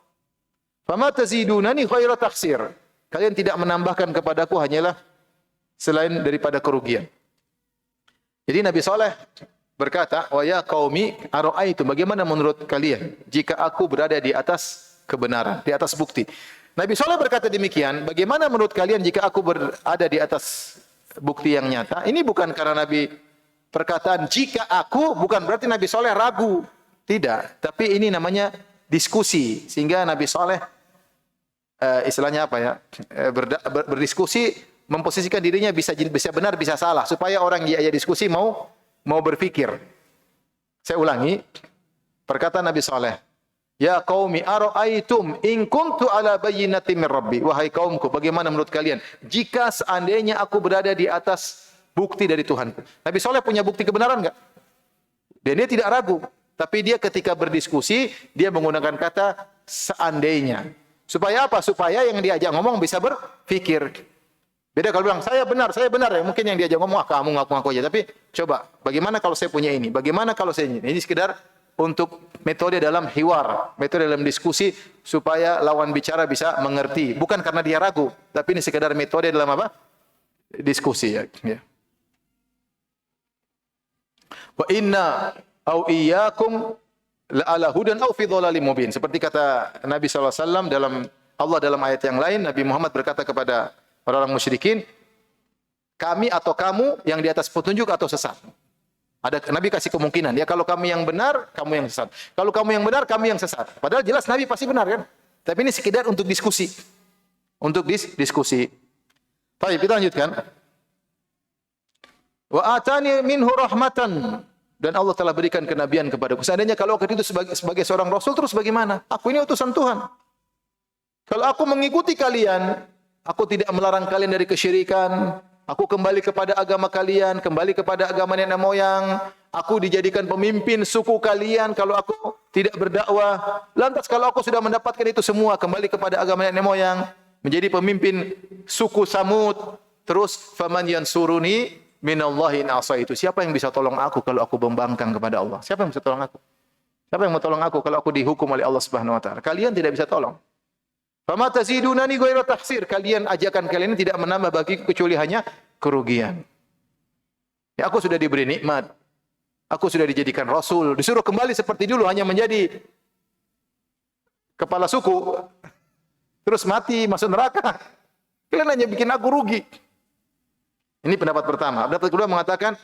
Speaker 1: Fama tazidunani ghaira takhsir. Kalian tidak menambahkan kepadaku hanyalah selain daripada kerugian. Jadi Nabi Saleh berkata, wa ya qaumi ara'aitum, bagaimana menurut kalian jika aku berada di atas kebenaran, di atas bukti? Nabi Saleh berkata demikian, bagaimana menurut kalian jika aku berada di atas bukti yang nyata? Ini bukan karena Nabi perkataan jika aku, bukan berarti Nabi Saleh ragu. Tidak, tapi ini namanya diskusi, sehingga Nabi Saleh istilahnya apa ya, berdiskusi, memposisikan dirinya bisa benar bisa salah, supaya orang yang diskusi mau berpikir. Saya ulangi perkataan Nabi Saleh, ya qaumi ara'aitum in kuntu ala bayyinatin min rabbi. Wahai kaumku, bagaimana menurut kalian jika seandainya aku berada di atas bukti dari Tuhanku? Nabi Saleh punya bukti kebenaran enggak? Dan dia tidak ragu. Tapi dia ketika berdiskusi, dia menggunakan kata seandainya. Supaya apa? Supaya yang diajak ngomong bisa berpikir. Beda kalau bilang, saya benar. Ya, mungkin yang diajak ngomong, kamu ngaku-ngaku aja. Tapi coba, bagaimana kalau saya punya ini? Bagaimana kalau saya ini? Ini sekedar untuk metode dalam hiwar, metode dalam diskusi, supaya lawan bicara bisa mengerti. Bukan karena dia ragu, tapi ini sekedar metode dalam apa? Diskusi. Ya. Wa inna au iyyakum la'ala hudan au fi dhalalim mubin. Seperti kata Nabi sallallahu alaihi wasallam dalam ayat yang lain, Nabi Muhammad berkata kepada orang-orang musyrikin, kami atau kamu yang di atas petunjuk atau sesat. Nabi kasih kemungkinan, ya kalau kami yang benar, kamu yang sesat. Kalau kamu yang benar, kami yang sesat. Padahal jelas Nabi pasti benar kan? Tapi ini sekedar untuk diskusi. Untuk diskusi. Baik, kita lanjutkan. Wa atani minhu rahmatan, dan Allah telah berikan kenabian kepadaku. Seandainya kalau aku itu sebagai seorang rasul, terus bagaimana? Aku ini utusan Tuhan. Kalau aku mengikuti kalian, aku tidak melarang kalian dari kesyirikan, aku kembali kepada agama kalian, kembali kepada agama nenek moyang, aku dijadikan pemimpin suku kalian kalau aku tidak berdakwah. Lantas kalau aku sudah mendapatkan itu semua, kembali kepada agama nenek moyang, menjadi pemimpin suku Samud, terus faman yansuruni minallahi in asaitu. Siapa yang bisa tolong aku kalau aku membangkang kepada Allah? Siapa yang bisa tolong aku? Siapa yang mau tolong aku kalau aku dihukum oleh Allah Subhanahu wa taala? Kalian tidak bisa tolong. Fama tazidunani ghairu tahsir. Ajakan kalian ini tidak menambah bagiku kecuali hanya kerugian. Ya, aku sudah diberi nikmat. Aku sudah dijadikan rasul, disuruh kembali seperti dulu hanya menjadi kepala suku. Terus mati, masuk neraka. Kalian hanya bikin aku rugi. Ini pendapat pertama. Pendapat kedua mengatakan,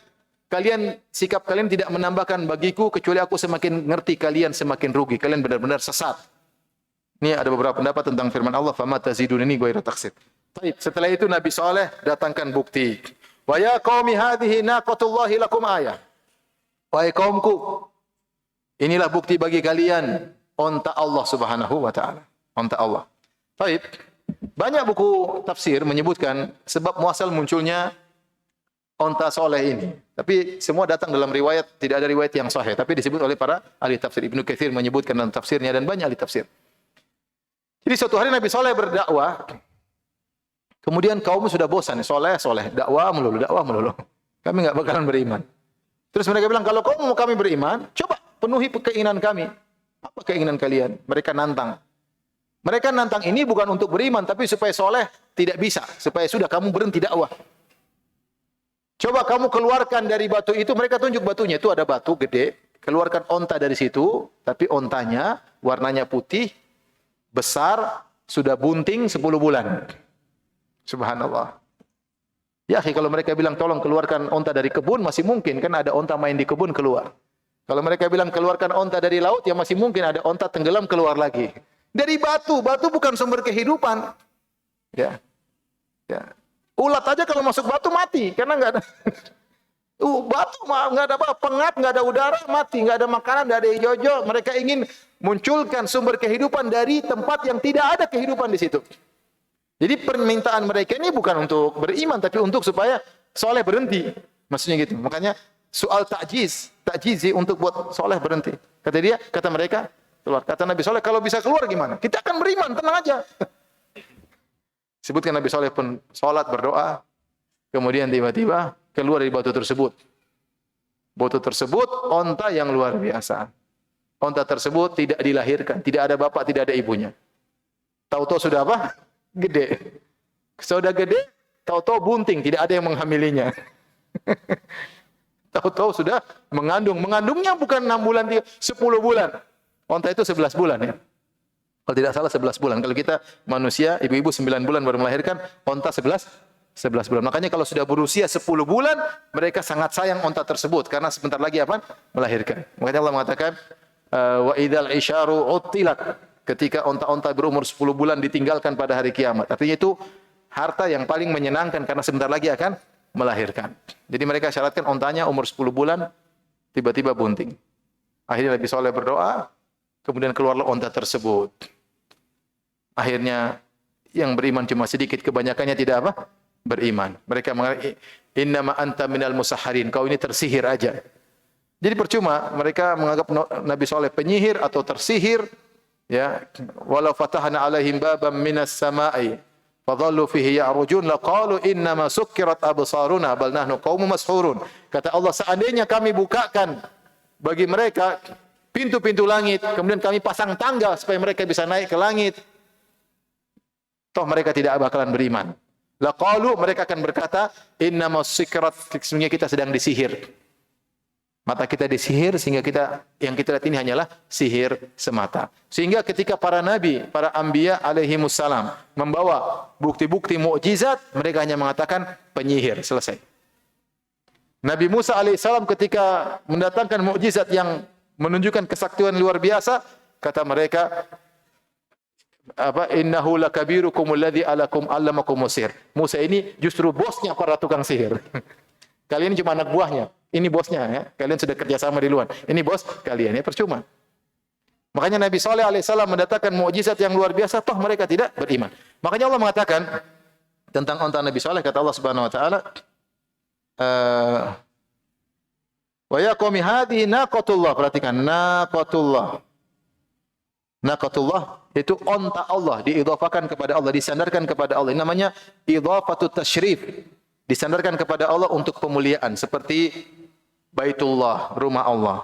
Speaker 1: sikap kalian tidak menambahkan bagiku kecuali aku semakin ngerti, kalian semakin rugi. Kalian benar-benar sesat. Ini ada beberapa pendapat tentang firman Allah, "Fama tazidunani ghairu taksir." Baik, setelah itu Nabi Saleh datangkan bukti. Wa ya qaumi hadhihi naqatullahi lakum ayah. Wahai kaumku, inilah bukti bagi kalian, onta Allah Subhanahu wa taala. Onta Allah. Baik. Banyak buku tafsir menyebutkan sebab muasal munculnya onta soleh ini. Tapi semua datang dalam riwayat, tidak ada riwayat yang sahih. Tapi disebut oleh para ahli tafsir. Ibnu Katsir menyebutkan dalam tafsirnya dan banyak ahli tafsir. Jadi suatu hari Nabi Saleh berdakwah, kemudian kaum sudah bosan, soleh, dakwah melulu. Kami enggak bakalan beriman. Terus mereka bilang, kalau kamu mau kami beriman, coba penuhi keinginan kami. Apa keinginan kalian? Mereka nantang. Mereka nantang ini bukan untuk beriman, tapi supaya soleh tidak bisa. Supaya sudah kamu berhenti dakwah. Coba kamu keluarkan dari batu itu, mereka tunjuk batunya. Itu ada batu gede, keluarkan onta dari situ, tapi ontanya warnanya putih, besar, sudah bunting 10 bulan. Subhanallah. Ya, kalau mereka bilang tolong keluarkan onta dari kebun, masih mungkin, kan ada onta main di kebun keluar. Kalau mereka bilang keluarkan onta dari laut, ya masih mungkin ada onta tenggelam keluar lagi. Dari batu bukan sumber kehidupan. Ya. Ulat aja kalau masuk batu mati, karena enggak ada batu enggak ada apa, pengap, enggak ada udara, mati, enggak ada makanan, enggak ada hijau-hijau. Mereka ingin munculkan sumber kehidupan dari tempat yang tidak ada kehidupan di situ. Jadi permintaan mereka ini bukan untuk beriman, tapi untuk supaya soleh berhenti. Maksudnya gitu. Makanya soal takjizi untuk buat soleh berhenti. Kata mereka, keluar. Kata Nabi Saleh, kalau bisa keluar gimana? Kita akan beriman, tenang aja. Sebutkan Nabi Saleh pun sholat, berdoa, kemudian tiba-tiba keluar dari batu tersebut. Batu tersebut, onta yang luar biasa. Onta tersebut tidak dilahirkan, tidak ada bapak, tidak ada ibunya. Tahu-tahu sudah apa? Gede. Sudah gede, tahu-tahu bunting, tidak ada yang menghamilinya. Tahu-tahu sudah mengandung. Mengandungnya bukan 6 bulan, 10 bulan. Onta itu 11 bulan ya. Kalau tidak salah 11 bulan. Kalau kita manusia, ibu-ibu 9 bulan baru melahirkan, onta 11 bulan. Makanya kalau sudah berusia 10 bulan, mereka sangat sayang onta tersebut. Karena sebentar lagi apa? Melahirkan. Makanya Allah mengatakan, wa idzal isyaru uttilat. Ketika onta-onta berumur 10 bulan ditinggalkan pada hari kiamat. Artinya itu harta yang paling menyenangkan karena sebentar lagi akan melahirkan. Jadi mereka syaratkan ontanya umur 10 bulan, tiba-tiba bunting. Akhirnya Nabi Saleh berdoa, kemudian keluarlah onta tersebut. Akhirnya yang beriman cuma sedikit, kebanyakannya tidak apa? Beriman. Mereka mengatakan, innama anta minal musahharin, kau ini tersihir aja. Jadi percuma mereka menganggap Nabi Saleh penyihir atau tersihir. Ya, walau fatahna alaihim babam minas sama'i fadhallu fihi ya'rujun laqalu innama sukkirat absaruna bal nahnu qaumun mashhurun. Kata Allah, seandainya kami bukakan bagi mereka pintu-pintu langit, kemudian kami pasang tangga supaya mereka bisa naik ke langit, toh mereka tidak bakalan beriman. Laqalu, mereka akan berkata, innama sukkirat, sesungguhnya kita sedang disihir. Mata kita disihir sehingga yang kita lihat ini hanyalah sihir semata. Sehingga ketika para nabi, para anbiya alaihimussalam membawa bukti-bukti mukjizat, mereka hanya mengatakan penyihir, selesai. Nabi Musa alaihissalam ketika mendatangkan mukjizat yang menunjukkan kesaktian luar biasa, kata mereka, innahu lakabirukum alladhi allamakum sihir. Musa ini justru bosnya para tukang sihir. Kalian cuma anak buahnya. Ini bosnya ya. Kalian sudah kerjasama di luar. Ini bos kalian ya, percuma. Makanya Nabi Saleh alaihissalam mendatangkan mukjizat yang luar biasa, toh mereka tidak beriman. Makanya Allah mengatakan tentang onta Nabi Saleh, kata Allah Subhanahu wa taala, wa ya qaumi hadhihi naqatullah. Perhatikan, naqatullah. Naqatullah itu onta Allah, diidhafakan kepada Allah, disandarkan kepada Allah. Ini namanya idhafatut tasyrif. Disandarkan kepada Allah untuk pemuliaan, seperti Baitullah, rumah Allah.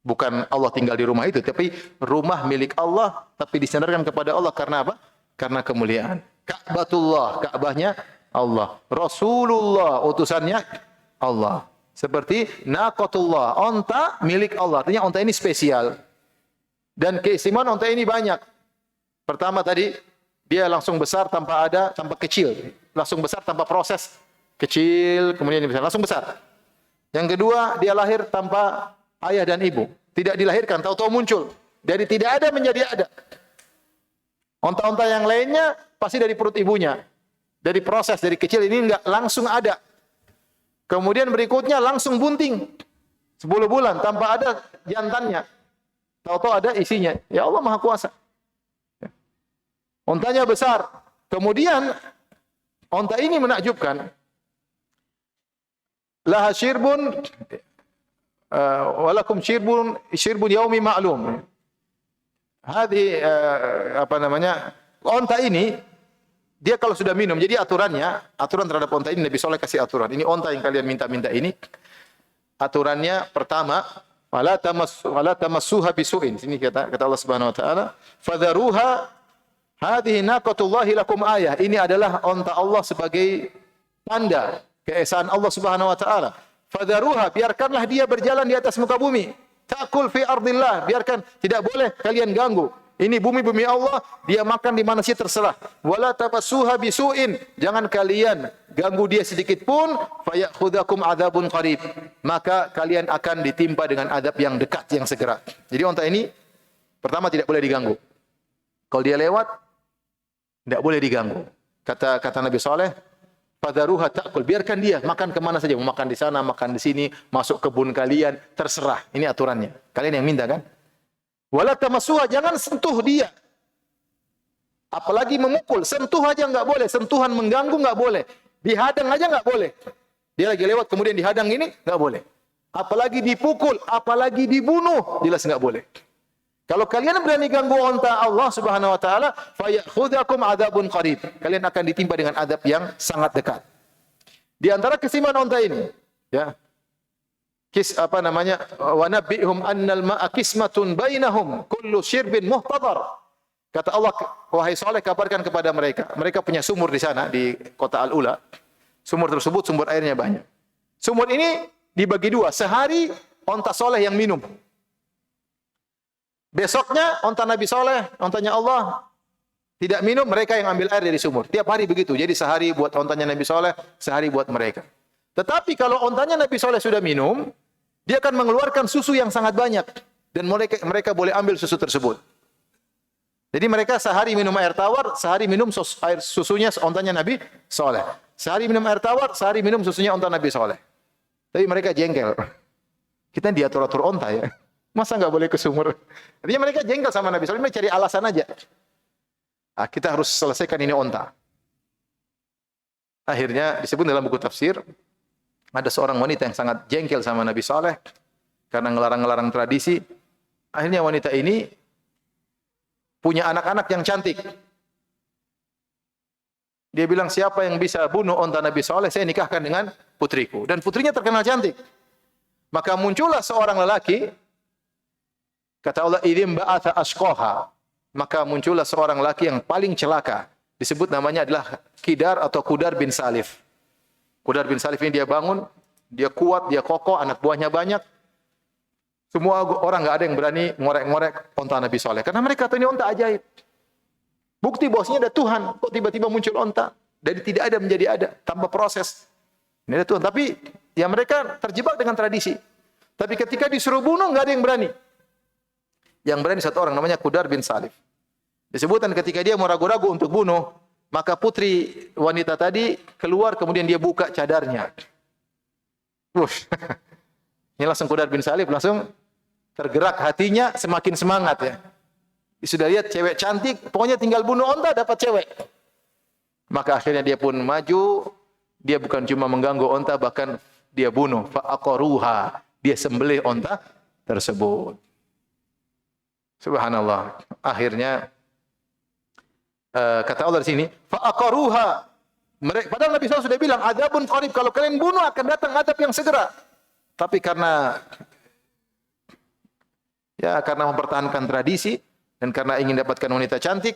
Speaker 1: Bukan Allah tinggal di rumah itu, tapi rumah milik Allah, tapi disandarkan kepada Allah karena apa? Karena kemuliaan. Ka'batullah, Ka'bahnya Allah. Rasulullah, utusannya Allah. Seperti naqatullah, onta milik Allah. Artinya onta ini spesial. Dan keistimewaan onta ini banyak. Pertama tadi, dia langsung besar tanpa kecil. Langsung besar tanpa proses. Kecil, kemudian besar. Langsung besar. Yang kedua, dia lahir tanpa ayah dan ibu. Tidak dilahirkan, tahu-tahu muncul. Dari tidak ada menjadi ada. Onta-onta yang lainnya pasti dari perut ibunya. Dari proses, dari kecil ini enggak langsung ada. Kemudian berikutnya langsung bunting. 10 bulan tanpa ada jantannya. Tahu-tahu ada isinya. Ya Allah Maha Kuasa. Ontanya besar. Kemudian onta ini menakjubkan. Laha syirbun walakum syirbun yaumi ma'lum. Hadhi onta ini dia kalau sudah minum, jadi aturan terhadap onta ini Nabi Saleh kasih aturan. Ini onta yang kalian minta-minta ini. Aturannya pertama, wala tamassuha bisu'in. Sini kata Allah Subhanahu wa taala, fadharuha hadhihi naqatullahi lakum ayah. Ini adalah onta Allah sebagai tanda keesaan Allah Subhanahu wa taala. Fadharuha, biarkanlah dia berjalan di atas muka bumi. Ta'kul fi ardillah, biarkan, tidak boleh kalian ganggu. Ini bumi Allah, dia makan di mana sih terserah. Wala tamassuha bisu'in, jangan kalian ganggu dia sedikit pun, fayakhudzakum adzabun qarib. Maka kalian akan ditimpa dengan adab yang dekat, yang segera. Jadi onta ini pertama tidak boleh diganggu. Kalau dia lewat tidak boleh diganggu. Kata Nabi Saleh, fadharuha ta'kul, biarkan dia makan kemana saja, mau makan di sana, makan di sini, masuk kebun kalian, terserah. Ini aturannya. Kalian yang minta kan? Wala tamassuha, jangan sentuh dia. Apalagi memukul, sentuh aja enggak boleh, sentuhan mengganggu enggak boleh. Dihadang aja enggak boleh. Dia lagi lewat kemudian dihadang ini enggak boleh. Apalagi dipukul, apalagi dibunuh, jelas enggak boleh. Kalau kalian berani ganggu onta Allah Subhanahu wa taala, fayakhudzakum adzabun qarib. Kalian akan ditimpa dengan adab yang sangat dekat. Di antara keistimewaan onta ini, ya. Wa nabbihum annal ma'a qismatun bainahum kullu syirbin muhtadar. Kata Allah, wahai Saleh, kabarkan kepada mereka. Mereka punya sumur di sana di kota Al-Ula. Sumur tersebut sumber airnya banyak. Sumur ini dibagi dua. Sehari onta Saleh yang minum. Besoknya onta Nabi Saleh, ontanya Allah tidak minum, mereka yang ambil air dari sumur. Tiap hari begitu. Jadi sehari buat ontanya Nabi Saleh, sehari buat mereka. Tetapi kalau ontanya Nabi Saleh sudah minum, dia akan mengeluarkan susu yang sangat banyak. Dan mereka boleh ambil susu tersebut. Jadi mereka sehari minum air tawar, sehari minum air susunya ontanya Nabi Saleh. Sehari minum air tawar, sehari minum susunya onta Nabi Saleh. Tapi mereka jengkel. Kita diatur-atur onta ya. Masa nggak boleh ke sumur? Artinya mereka jengkel sama Nabi Saleh, mereka cari alasan aja. Nah, kita harus selesaikan ini onta. Akhirnya disebut dalam buku tafsir, ada seorang wanita yang sangat jengkel sama Nabi Saleh karena ngelarang-ngelarang tradisi. Akhirnya wanita ini punya anak-anak yang cantik. Dia bilang, siapa yang bisa bunuh onta Nabi Saleh, saya nikahkan dengan putriku. Dan putrinya terkenal cantik. Maka muncullah seorang lelaki, kata Allah, idzim ba'atha ashqaha. Maka muncullah seorang lelaki yang paling celaka. Disebut namanya adalah Kidar atau Qudar bin Salif. Qudar bin Salif ini dia bangun, dia kuat, dia kokoh, anak buahnya banyak. Semua orang enggak ada yang berani ngorek-ngorek onta Nabi Saleh. Karena mereka tahu ini onta ajaib. Bukti bahwasanya ada Tuhan. Kok tiba-tiba muncul onta? Dari tidak ada menjadi ada, tanpa proses. Ini ada Tuhan. Tapi Ya mereka terjebak dengan tradisi. Tapi ketika disuruh bunuh, nggak ada yang berani. Yang berani satu orang namanya Qudar bin Salif. Disebutkan ketika dia mau ragu-ragu untuk bunuh, maka putri wanita tadi keluar kemudian dia buka cadarnya. Wush. Ini langsung Qudar bin Salif langsung tergerak hatinya, semakin semangat ya. Sudah lihat cewek cantik, pokoknya tinggal bunuh onta dapat cewek. Maka akhirnya dia pun maju, dia bukan cuma mengganggu onta, bahkan dia bunuh. Fa'aqaruha, dia sembelih onta tersebut. Subhanallah. Akhirnya kata Allah di sini, fa'aqaruha. Padahal Nabi SAW sudah bilang, adzabun qarib, kalau kalian bunuh akan datang azab yang segera. Tapi karena mempertahankan tradisi dan karena ingin dapatkan wanita cantik,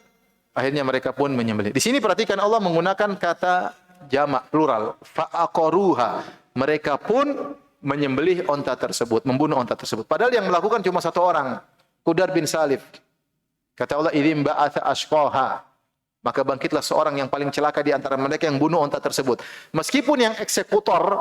Speaker 1: akhirnya mereka pun menyembelih. Di sini perhatikan Allah menggunakan kata jamak plural, fa'aqaruha. Mereka pun menyembelih onta tersebut, membunuh onta tersebut. Padahal yang melakukan cuma satu orang, Qudar bin Salif. Kata Allah, idzim ba'atha ashqaha. Maka bangkitlah seorang yang paling celaka di antara mereka yang bunuh onta tersebut. Meskipun yang eksekutor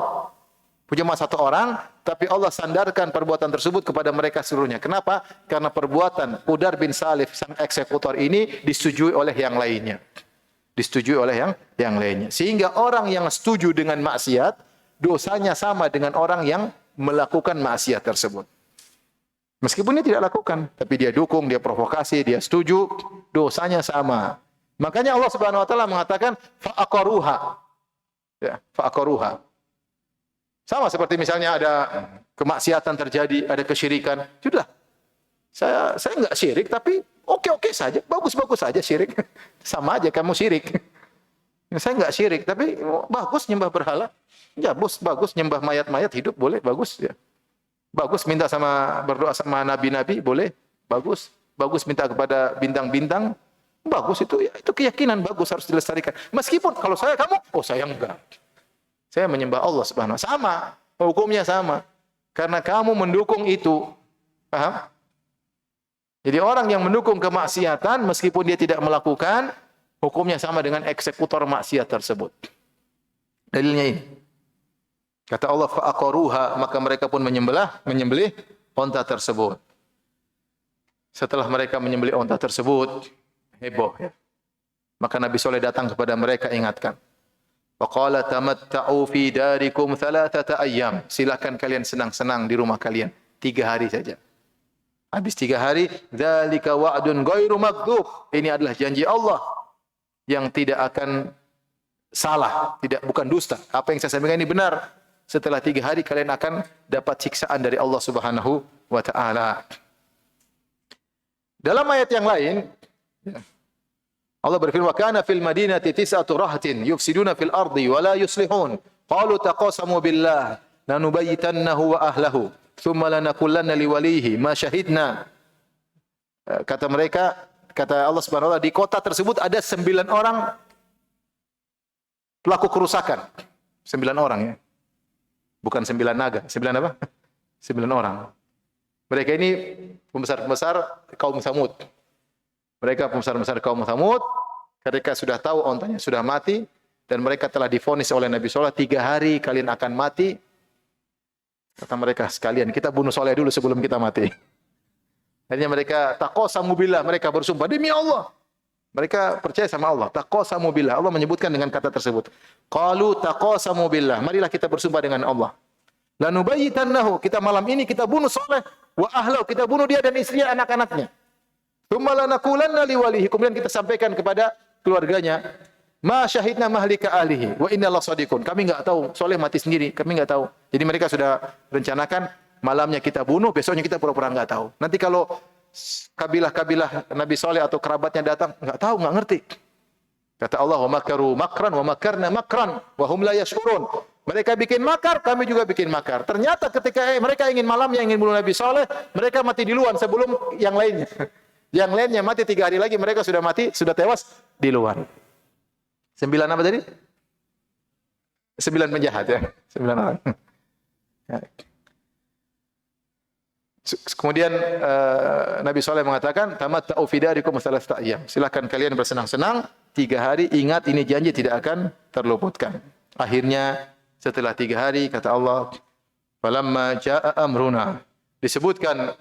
Speaker 1: cuma satu orang, tapi Allah sandarkan perbuatan tersebut kepada mereka seluruhnya. Kenapa? Karena perbuatan Qudar bin Salif sang eksekutor ini disetujui oleh yang lainnya. Disetujui oleh yang lainnya. Sehingga orang yang setuju dengan maksiat, dosanya sama dengan orang yang melakukan maksiat tersebut. Meskipun dia tidak lakukan, tapi dia dukung, dia provokasi, dia setuju, dosanya sama. Makanya Allah Subhanahu wa taala mengatakan fa'aqaruha. Ya, fa'aqaruha. Sama seperti misalnya ada kemaksiatan terjadi, ada kesyirikan. Sudah. Saya enggak syirik tapi oke-oke saja, bagus-bagus saja syirik. Sama aja kamu syirik. Saya enggak syirik tapi bagus nyembah berhala. Ya, bagus nyembah mayat-mayat hidup boleh, bagus ya. Bagus minta berdoa sama nabi-nabi boleh, bagus. Bagus minta kepada bintang-bintang, bagus itu ya, itu keyakinan bagus harus dilestarikan. Meskipun kalau kamu, saya enggak. Saya menyembah Allah Subhanahu wa taala. Sama, hukumnya sama. Karena kamu mendukung itu. Paham? Jadi orang yang mendukung kemaksiatan meskipun dia tidak melakukan, hukumnya sama dengan eksekutor maksiat tersebut. Dalilnya ini. Kata Allah fa'aqaruha, maka mereka pun menyembelih onta tersebut. Setelah mereka menyembelih onta tersebut, heboh ya. Maka Nabi Saleh datang kepada mereka ingatkan. Faqala tamatta'u fi darikum thalathata ayyam. Silakan kalian senang-senang di rumah kalian 3 hari saja. Habis 3 hari, dzalika wa'dun ghairu makdzub. Ini adalah janji Allah yang tidak akan salah, bukan dusta. Apa yang saya sampaikan ini benar. Setelah 3 hari kalian akan dapat siksaan dari Allah Subhanahu wa taala. Dalam ayat yang lain, Allah berfirman, "Kana fil madinati tis'atu rahtin yufsiduna fil ardi wa la yuslihun. Qalu taqasamu billah lanubayyitannahu wa ahlihi, thumma lanaqulanna liwalihi ma syahidna." Kata mereka, kata Allah Subhanahu wa taala, di kota tersebut ada 9 orang pelaku kerusakan. 9 orang ya. Bukan 9 naga. 9 apa? 9 orang. Mereka ini pembesar-pembesar kaum Tsamud. Mereka pembesar-pembesar kaum Tsamud, ketika sudah tahu ontanya sudah mati, dan mereka telah divonis oleh Nabi Saleh 3 hari kalian akan mati. Kata mereka sekalian, kita bunuh Saleh dulu sebelum kita mati. Akhirnya mereka taqasamu billah, mereka bersumpah demi Allah. Mereka percaya sama Allah. Taqasamu billah. Allah menyebutkan dengan kata tersebut. Qalu taqasamu billah. Marilah kita bersumpah dengan Allah. Lanubayyitannahu. Kita malam ini kita bunuh Saleh wa ahlahu. Kita bunuh dia dan istrinya, anak-anaknya. Tsumma lanaqulanna liwalihi. Kemudian kita sampaikan kepada keluarganya, ma syahidna mahlika ahlihi wa inna lasadiqun. Kami enggak tahu Saleh mati sendiri, kami enggak tahu. Jadi mereka sudah rencanakan malamnya kita bunuh, besoknya kita pura-pura enggak tahu. Nanti kalau kabilah-kabilah Nabi Saleh atau kerabatnya datang, enggak tahu, enggak ngerti. Kata Allah, wa makaru makran wa makarna makran wa hum la yash'urun. Mereka bikin makar, kami juga bikin makar. Ternyata ketika mereka ingin malamnya ingin bunuh Nabi Saleh, mereka mati duluan sebelum yang lainnya. Yang lainnya mati 3 hari lagi, mereka sudah mati, sudah tewas di luar. 9 apa tadi? 9 penjahat ya. 9 orang. Kemudian Nabi Saleh mengatakan, tamatta'u fi darikum thalathata ayyam. Silakan kalian bersenang-senang 3 hari, ingat ini janji tidak akan terluputkan. Akhirnya Setelah 3 hari, kata Allah, falamma jaa amruna. Disebutkan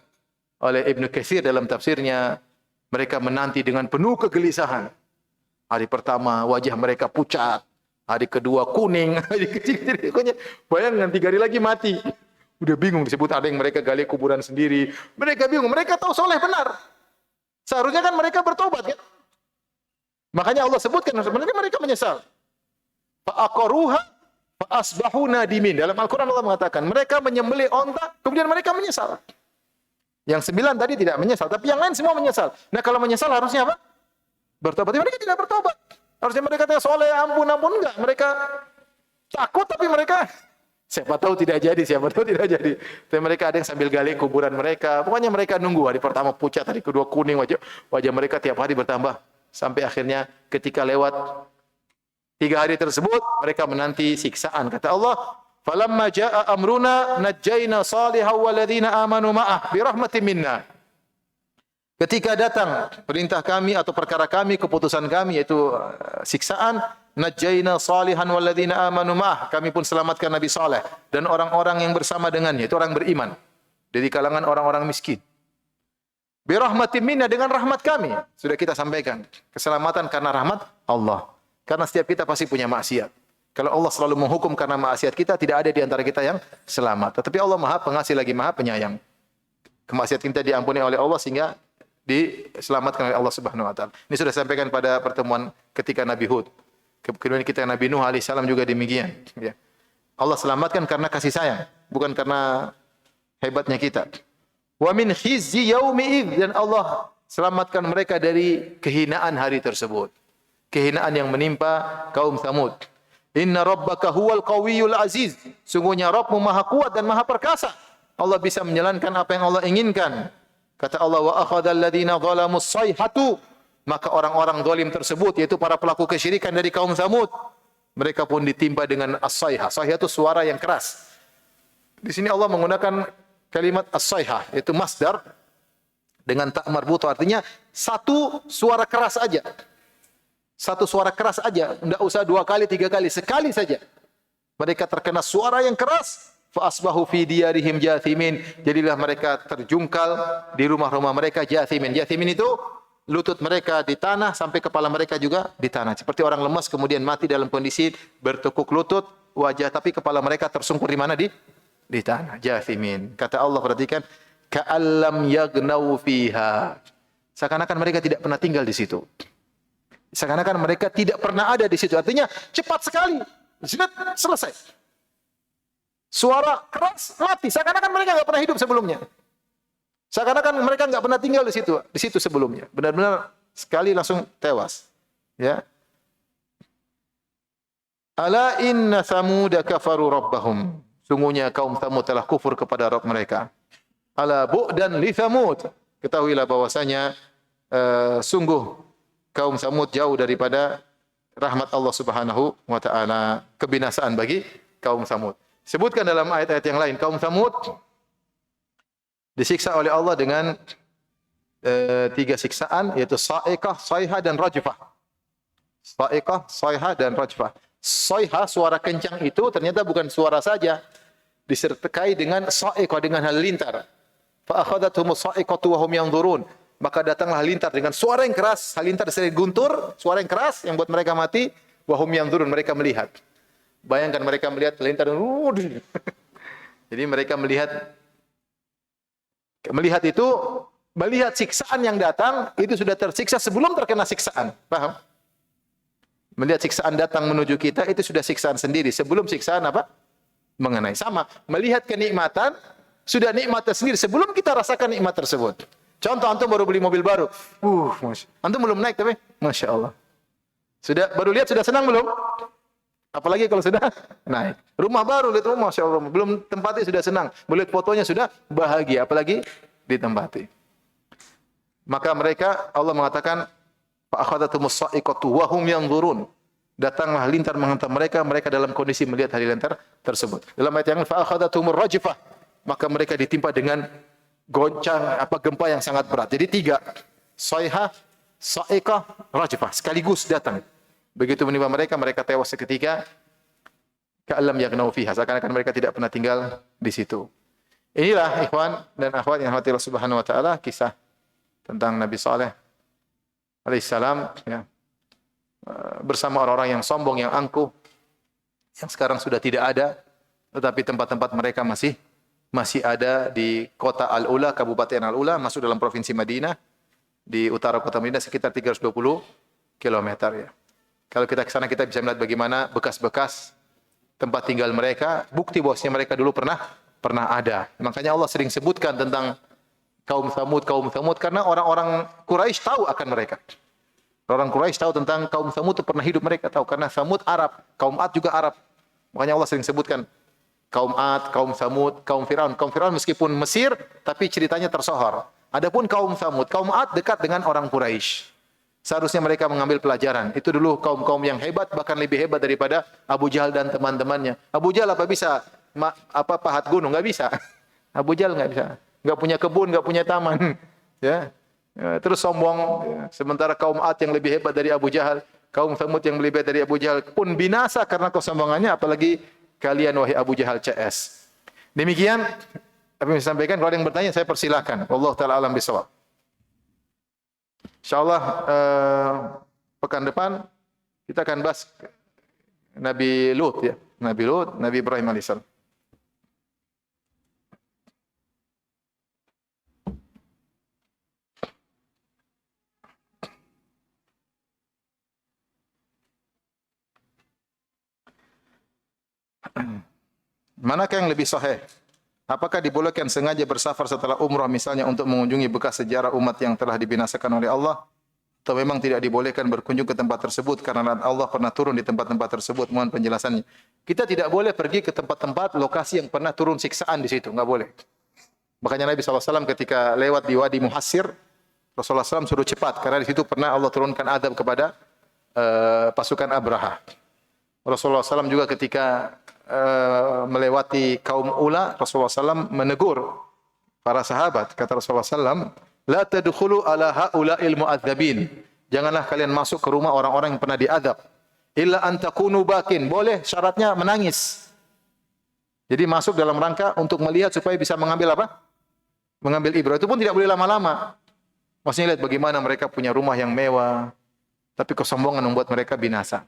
Speaker 1: oleh Ibnu Katsir dalam tafsirnya, mereka menanti dengan penuh kegelisahan. Hari pertama wajah mereka pucat, hari kedua kuning, hari ketiga pokoknya bayangkan 3 hari lagi mati. Udah bingung, disebut ada yang mereka gali kuburan sendiri. Mereka bingung, mereka tahu soleh benar. Seharusnya kan mereka bertobat kan. Makanya Allah sebutkan sebenarnya mereka menyesal. Fa'aqaruha fa'asbahu nadimin. Dalam Al-Quran Allah mengatakan mereka menyembelih onta, kemudian mereka menyesal. Yang 9 tadi tidak menyesal, tapi yang lain semua menyesal. Nah kalau menyesal harusnya apa? Bertobat. Tapi mereka tidak bertobat. Harusnya mereka tanya soleh, ampun, enggak. Mereka takut tapi mereka siapa tahu tidak jadi. Tapi mereka ada yang sambil gali kuburan mereka. Pokoknya mereka nunggu. Hari pertama pucat, hari kedua kuning. Wajah mereka tiap hari bertambah. Sampai akhirnya ketika lewat 3 hari tersebut, mereka menanti siksaan. Kata Allah, falamma jaa amruna najjayna salihan walladzina amanu ma'ah birahmatin minna. Ketika datang perintah kami atau perkara kami, keputusan kami yaitu siksaan, najjayna salihan walladzina amanu ma'ah, kami pun selamatkan Nabi Saleh dan orang-orang yang bersama dengannya, itu orang beriman dari kalangan orang-orang miskin. Birahmatin minna, dengan rahmat kami. Sudah kita sampaikan, keselamatan karena rahmat Allah. Karena setiap kita pasti punya maksiat. Kalau Allah selalu menghukum karena maksiat kita, tidak ada di antara kita yang selamat. Tetapi Allah Maha Pengasih lagi Maha Penyayang. Kemaksiatan kita diampuni oleh Allah sehingga diselamatkan oleh Allah Subhanahu wa taala. Ini sudah sampaikan pada pertemuan ketika Nabi Hud. Kemudian kita Nabi Nuh alaihissalam juga demikian, ya. Allah selamatkan karena kasih sayang, bukan karena hebatnya kita. Wa min khizyi yaumi idz, dan Allah selamatkan mereka dari kehinaan hari tersebut. Kehinaan yang menimpa kaum Tsamud. Inna rabbaka huwal qawiyyul aziz. Sungguhnya Rabbmu Maha kuat dan Maha perkasa. Allah bisa menjalankan apa yang Allah inginkan. Kata Allah, wa akhadhal ladzina zalamus sayhatu, maka orang-orang zalim tersebut yaitu para pelaku kesyirikan dari kaum Tsamud, mereka pun ditimpa dengan as-sayhah. Sayhah itu suara yang keras. Di sini Allah menggunakan kalimat as-sayhah, yaitu masdar dengan ta marbutah, artinya satu suara keras aja. Satu suara keras aja, enggak usah 2 kali, 3 kali, sekali saja. Mereka terkena suara yang keras, fa asbahu fi diyarihim jathimin. Jadilah mereka terjungkal di rumah-rumah mereka jathimin. Jathimin itu lutut mereka di tanah sampai kepala mereka juga di tanah. Seperti orang lemas kemudian mati dalam kondisi bertekuk lutut, wajah tapi kepala mereka tersungkur di mana? Di tanah. Jathimin. Kata Allah, perhatikan, ka'allam yagnau fiha. Seakan-akan mereka tidak pernah tinggal di situ. Seakan-akan mereka tidak pernah ada di situ. Artinya cepat sekali. Sudah selesai. Suara keras mati. Seakan-akan mereka enggak pernah hidup sebelumnya. Seakan-akan mereka enggak pernah tinggal di situ sebelumnya. Benar-benar sekali langsung tewas. Ya. Ala inna Tsamuda kafaru rabbahum. Sungguhnya kaum Tsamud telah kufur kepada Rabb mereka. Ala bu'dan li Tsamud. Ketahuilah bahwasanya sungguh kaum Tsamud jauh daripada rahmat Allah Subhanahu wa taala, kebinasaan bagi kaum Tsamud. Sebutkan dalam ayat-ayat yang lain, kaum Tsamud disiksa oleh Allah dengan 3 siksaan, yaitu sa'iqah, sayhah dan rajfah. Sa'iqah, sayhah dan rajfah. Sayhah, suara kencang itu ternyata bukan suara saja, disertai dengan sa'iqah, dengan halilintar. Fa akhadhathumus sa'iqatu wa hum yanzurun. Maka datanglah halilintar dengan suara yang keras, halilintar sering guntur, suara yang keras yang buat mereka mati. Wa hum yanzurun, mereka melihat. Bayangkan mereka melihat halilintar. Jadi mereka melihat itu, melihat siksaan yang datang, itu sudah tersiksa sebelum terkena siksaan. Paham? Melihat siksaan datang menuju kita, itu sudah siksaan sendiri. Sebelum siksaan apa? Mengenai. Sama. Melihat kenikmatan, sudah nikmat sendiri sebelum kita rasakan nikmat tersebut. Contoh, antum baru beli mobil baru. Antum belum naik tapi, Masya Allah. Sudah, baru lihat sudah senang belum? Apalagi kalau sudah naik. Rumah baru, lihat rumah, Masya Allah. Belum tempati sudah senang. Melihat fotonya sudah bahagia. Apalagi ditempati. Maka mereka, Allah mengatakan, fa'akhadhathumus sa'iqatu wa hum yanzurun. Datanglah halilintar menghantam mereka, mereka dalam kondisi melihat halilintar tersebut. Dalam ayat yang fa'akhadhathumur rajfah, maka mereka ditimpa dengan goncang gempa yang sangat berat. Jadi 3, sayhah, sa'iqah, rajfah sekaligus datang. Begitu menimpa mereka, mereka tewas seketika. ka'allam yaghnau fiha, seakan-akan mereka tidak pernah tinggal di situ. Inilah ikhwan dan akhwat yang dirahmati Allah Subhanahu wa taala, kisah tentang Nabi Saleh alaihissalam ya, bersama orang-orang yang sombong, yang angkuh, yang sekarang sudah tidak ada, tetapi tempat-tempat mereka masih ada di kota Al-Ula, Kabupaten Al-Ula, masuk dalam provinsi Madinah, di utara kota Madinah sekitar 320 km ya. Kalau kita ke sana kita bisa melihat bagaimana bekas-bekas tempat tinggal mereka, bukti bahwasanya mereka dulu pernah ada. Makanya Allah sering sebutkan tentang kaum Tsamud karena orang-orang Quraisy tahu akan mereka. Orang Quraisy tahu tentang kaum Tsamud itu pernah hidup, mereka tahu karena Tsamud Arab, kaum Ad juga Arab. Makanya Allah sering sebutkan kaum Ad, kaum Tsamud, kaum Firaun. Kaum Firaun meskipun Mesir tapi ceritanya tersohor. Adapun kaum Tsamud, kaum Ad dekat dengan orang Quraisy. Seharusnya mereka mengambil pelajaran. Itu dulu kaum-kaum yang hebat, bahkan lebih hebat daripada Abu Jahal dan teman-temannya. Abu Jahal apa bisa pahat gunung? Enggak bisa. Abu Jahal enggak bisa. Enggak punya kebun, enggak punya taman. Ya. Terus sombong. Ya. Sementara kaum Ad yang lebih hebat dari Abu Jahal, kaum Tsamud yang lebih hebat dari Abu Jahal pun binasa karena kesombongannya, apalagi kalian wahai Abu Jahal CS. Demikian apa yang saya sampaikan. Kalau ada yang bertanya saya persilakan. Wallahu taala alam bisawab. Insyaallah pekan depan kita akan bahas Nabi Lut ya. Nabi Lut, Nabi Ibrahim alaihissalam. Manakah yang lebih sahih? Apakah dibolehkan sengaja bersafar setelah umrah misalnya untuk mengunjungi bekas sejarah umat yang telah dibinasakan oleh Allah? Atau memang tidak dibolehkan berkunjung ke tempat tersebut karena Allah pernah turun di tempat-tempat tersebut? Mohon penjelasannya. Kita tidak boleh pergi ke tempat-tempat lokasi yang pernah turun siksaan di situ, enggak boleh. Makanya Nabi SAW ketika lewat di Wadi Muhassir, Rasulullah SAW suruh cepat karena di situ pernah Allah turunkan azab kepada pasukan Abraha. Rasulullah SAW juga ketika melewati kaum Ula, Rasulullah SAW menegur para sahabat. Kata Rasulullah SAW, la tadkhulu ala haula'il mu'adzabin. Janganlah kalian masuk ke rumah orang-orang yang pernah diadab. Illa an takunu bakin. Boleh, syaratnya menangis. Jadi masuk dalam rangka untuk melihat supaya bisa mengambil apa? Mengambil ibrah. Itu pun tidak boleh lama-lama. Maksudnya lihat bagaimana mereka punya rumah yang mewah, tapi kesombongan membuat mereka binasa.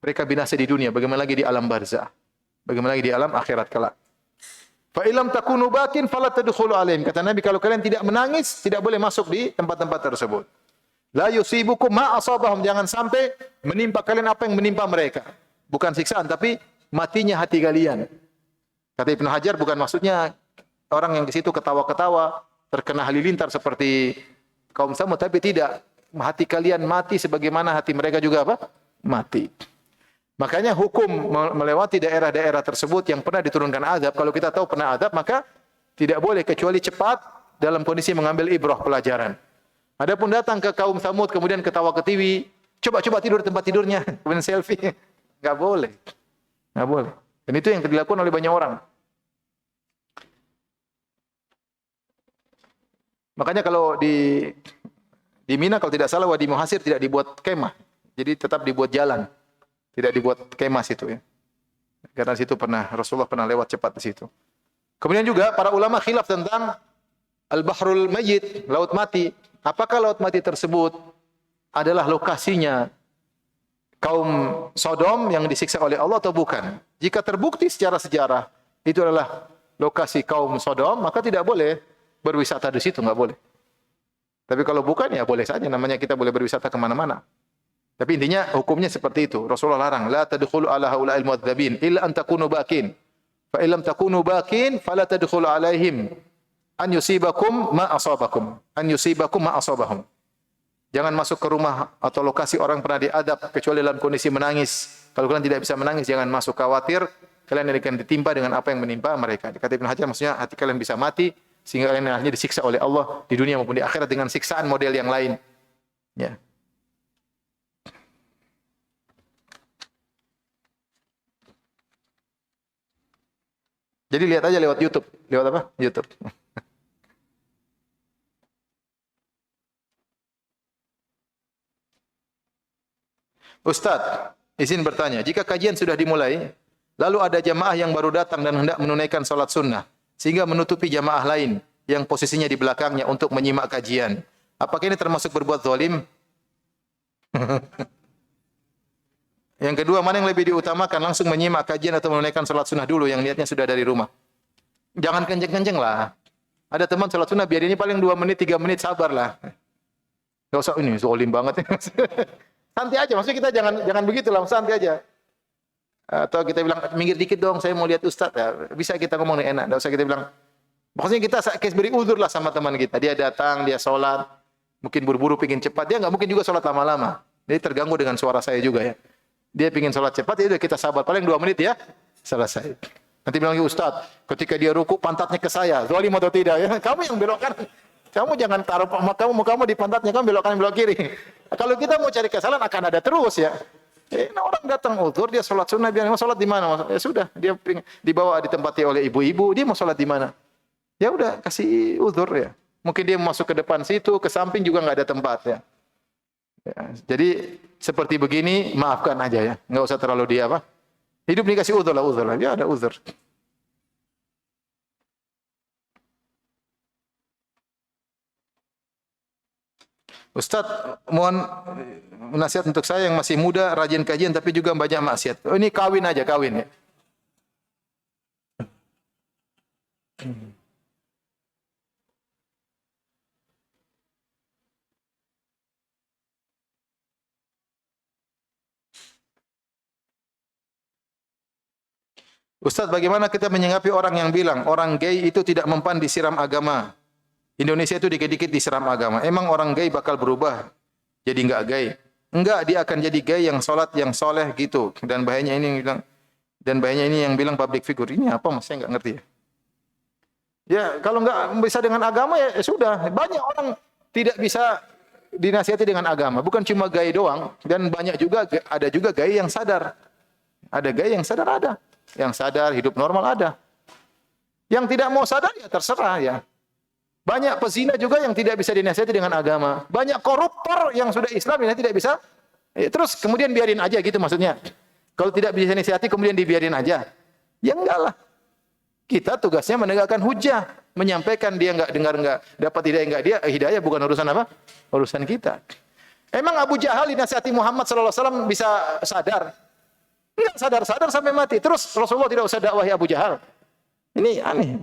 Speaker 1: Mereka binasa di dunia, bagaimana lagi di alam barzah? Bagaimana lagi di alam akhirat kelak? Fa illam takunu bakin fala tadkhulu alaihim. Kata Nabi, kalau kalian tidak menangis, tidak boleh masuk di tempat-tempat tersebut. La yusibukum ma asabahum, jangan sampai menimpa kalian apa yang menimpa mereka. Bukan siksaan, tapi matinya hati kalian. Kata Ibnu Hajar, bukan maksudnya orang yang di situ ketawa-ketawa, terkena halilintar seperti kaum Tsamud, tapi tidak. Hati kalian mati sebagaimana hati mereka juga apa? Mati. Makanya hukum melewati daerah-daerah tersebut yang pernah diturunkan azab, kalau kita tahu pernah azab, maka tidak boleh kecuali cepat dalam kondisi mengambil ibrah pelajaran. Adapun datang ke kaum Tsamud kemudian ketawa ketiwi, coba tidur di tempat tidurnya, kemudian selfie, enggak boleh. Enggak boleh. Dan itu yang dilakukan oleh banyak orang. Makanya kalau di Mina kalau tidak salah Wadi Muhassir tidak dibuat kemah. Jadi tetap dibuat jalan. Tidak dibuat kemah situ ya. Karena situ Rasulullah pernah lewat cepat di situ. Kemudian juga para ulama khilaf tentang Al-Bahrul Mayyit, laut mati. Apakah laut mati tersebut adalah lokasinya kaum Sodom yang disiksa oleh Allah atau bukan? Jika terbukti secara sejarah itu adalah lokasi kaum Sodom, maka tidak boleh berwisata di situ, enggak boleh. Tapi kalau bukan ya boleh saja, namanya kita boleh berwisata kemana-mana. Tapi intinya hukumnya seperti itu. Rasulullah larang, la tadkhulu ala haula'il mu'adzabin illa an takunu bakin. Fa illam takunu bakin fala tadkhulu alaihim an yusibakum ma asabakum. An yusibakum ma asabahum. Jangan masuk ke rumah atau lokasi orang pernah diadab kecuali dalam kondisi menangis. Kalau kalian tidak bisa menangis, jangan masuk, khawatir kalian akan ditimpa dengan apa yang menimpa mereka. Kata Ibnu Hajar, maksudnya hati kalian bisa mati sehingga kalian hanya disiksa oleh Allah di dunia maupun di akhirat dengan siksaan model yang lain. Ya. Jadi lihat aja lewat YouTube. Lewat apa? YouTube. Ustaz, izin bertanya. Jika kajian sudah dimulai, Lalu ada jamaah yang baru datang dan hendak menunaikan salat sunnah, sehingga menutupi jamaah lain yang posisinya di belakangnya untuk menyimak kajian. Apakah ini termasuk berbuat zalim? Yang kedua, mana yang lebih diutamakan, langsung menyimak kajian atau menunaikan salat sunnah dulu yang niatnya sudah dari rumah? Jangan kenceng-kenceng lah. Ada teman salat sunnah, biar ini paling 2 menit, 3 menit, sabar lah. Gak usah, ini zalim banget. Santai aja, maksudnya kita jangan begitu lah, santai aja. Atau kita bilang, minggir dikit dong, saya mau lihat Ustaz. Ya, bisa kita ngomong nih, enak. Tidak usah kita bilang, maksudnya kita beri uzur lah sama teman kita. Dia datang, dia sholat, mungkin buru-buru, pingin cepat. Dia nggak mungkin juga sholat lama-lama. Jadi terganggu dengan suara saya juga ya. Dia pingin sholat cepat, ya udah kita sabar. Paling 2 menit ya, selesai. Nanti bilang, Ustaz, ketika dia ruku, pantatnya ke saya. Zalim atau tidak? Ya, kamu yang belokkan. Kamu jangan taruh kamu di pantatnya, kamu belok kanan, belok kiri. Kalau kita mau cari kesalahan, akan ada terus ya. Orang datang uzur, dia sholat sunnah, dia mau sholat di mana? Ya sudah, dia dibawa ditempati oleh ibu-ibu, dia mau sholat di mana? Ya udah, kasih uzur ya. Mungkin dia masuk ke depan situ, ke samping juga nggak ada tempat ya. Jadi seperti begini, maafkan aja ya, nggak usah terlalu dia apa. Hidup dikasih uzur lah, ya ada uzur. Ustaz, mohon nasihat untuk saya yang masih muda, rajin kajian tapi juga banyak maksiat. Oh, ini kawin aja, kawin ya. Ustaz, bagaimana kita menyikapi orang yang bilang orang gay itu tidak mempan disiram agama? Indonesia itu dikit-dikit disiram agama. Emang orang gay bakal berubah jadi enggak gay? Enggak, dia akan jadi gay yang salat, yang soleh gitu. Dan bahayanya ini yang bilang public figure. Ini apa Mas? Saya enggak ngerti ya. Ya, kalau enggak bisa dengan agama ya sudah. Banyak orang tidak bisa dinasihati dengan agama. Bukan cuma gay doang, dan banyak juga ada juga gay yang sadar. Ada gay yang sadar ada. Yang sadar hidup normal ada. Yang tidak mau sadar ya terserah ya. Banyak pezina juga yang tidak bisa dinasihati dengan agama. Banyak koruptor yang sudah Islam yang tidak bisa. Terus kemudian biarin aja gitu maksudnya. Kalau tidak bisa dinasihati kemudian dibiarin aja. Ya enggak lah. Kita tugasnya menegakkan hujah, menyampaikan. Dia enggak dengar, enggak dapat hidayah, enggak dia hidayah bukan urusan apa? Urusan kita. Emang Abu Jahal dinasihati Muhammad sallallahu alaihi wasallam bisa sadar? Enggak sadar-sadar sampai mati. Terus Rasulullah tidak usah dakwahi Abu Jahal. Ini aneh.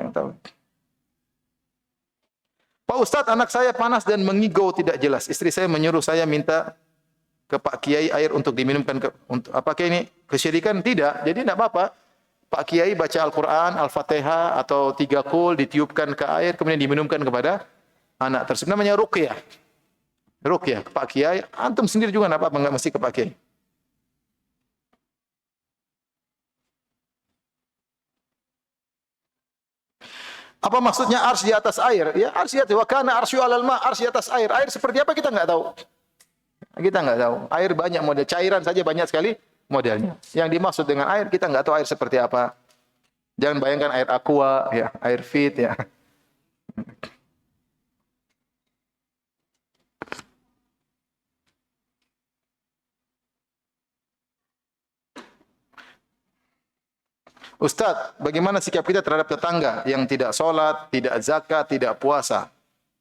Speaker 1: Pak Ustadz, anak saya panas dan mengigau tidak jelas. Istri saya menyuruh saya minta ke Pak Kiai air untuk diminumkan. Apakah ini kesyirikan? Tidak. Jadi tidak apa-apa. Pak Kiai baca Al-Quran, Al-Fatihah, atau 3 kul, ditiupkan ke air, kemudian diminumkan kepada anak tersebut. Namanya ruqyah. Ruqyah. Pak Kiai, antum sendiri juga tidak apa-apa, enggak mesti ke Pak Kiai. Apa maksudnya ars di atas air? Ya ars di atas. Wa kana arsyu 'alal ma', ars di atas air. Air seperti apa kita enggak tahu. Kita enggak tahu. Air banyak model, cairan saja banyak sekali modelnya. Yang dimaksud dengan air kita enggak tahu air seperti apa. Jangan bayangkan air aqua ya, air fit ya. Ustaz, bagaimana sikap kita terhadap tetangga yang tidak sholat, tidak zakat, tidak puasa?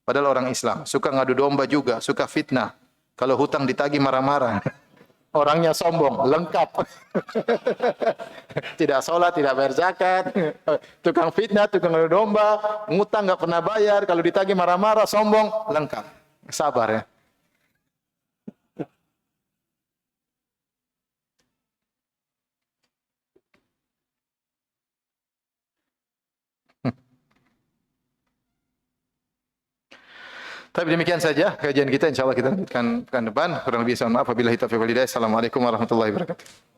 Speaker 1: Padahal orang Islam. Suka ngadu domba juga, suka fitnah. Kalau hutang ditagih marah-marah. Orangnya sombong, lengkap. Tidak sholat, tidak bayar zakat. Tukang fitnah, tukang ngadu domba. Ngutang nggak pernah bayar. Kalau ditagih marah-marah, sombong, lengkap. Sabar ya. Tapi demikian saja kajian kita. InsyaAllah kita lanjutkan pekan depan. Kurang lebih mohon maaf. Wabillahi taufiq wal hidayah. Assalamualaikum warahmatullahi wabarakatuh.